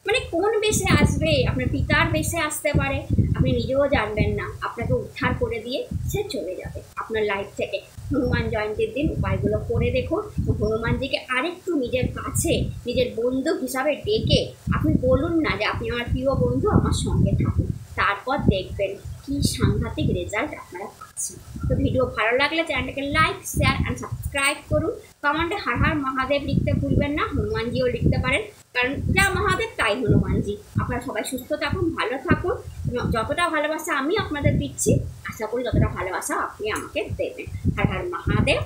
Speaker 1: মানে কোন বেশে আসবে, আপনার পিতার বেশে আসতে পারে, আপনি নিজেও জানবেন না, আপনাকে উদ্ধার করে দিয়ে সে চলে যাবে আপনার লাইফ থেকে। হনুমান জয়ন্তীর দিন উপায়গুলো করে দেখুন। হনুমানজিকে আরেকটু নিজের কাছে নিজের বন্ধু হিসাবে ডেকে আপনি বলুন না যে আপনি আমার প্রিয় বন্ধু, আমার সঙ্গে থাকুন, তারপর দেখবেন কি সাংঘাতিক রেজাল্ট আপনারা পাচ্ছেন। তো ভিডিও ভালো লাগলে চ্যানেলটাকে লাইক, শেয়ার অ্যান্ড সাবস্ক্রাইব করুন। কমেন্টে হর হর মহাদেব লিখতে ভুলবেন না, হনুমানজিও লিখতে পারেন, কারণ যা মহাদেব তাই হনুমানজি। আপনারা সবাই সুস্থ থাকুন, ভালো থাকুন, এবং যতটা ভালোবাসা আমি আপনাদের দিচ্ছি আশা করি ততটা ভালোবাসা আপনি আমাকে দেবেন। হর হর মহাদেব,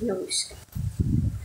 Speaker 1: নমস্কার।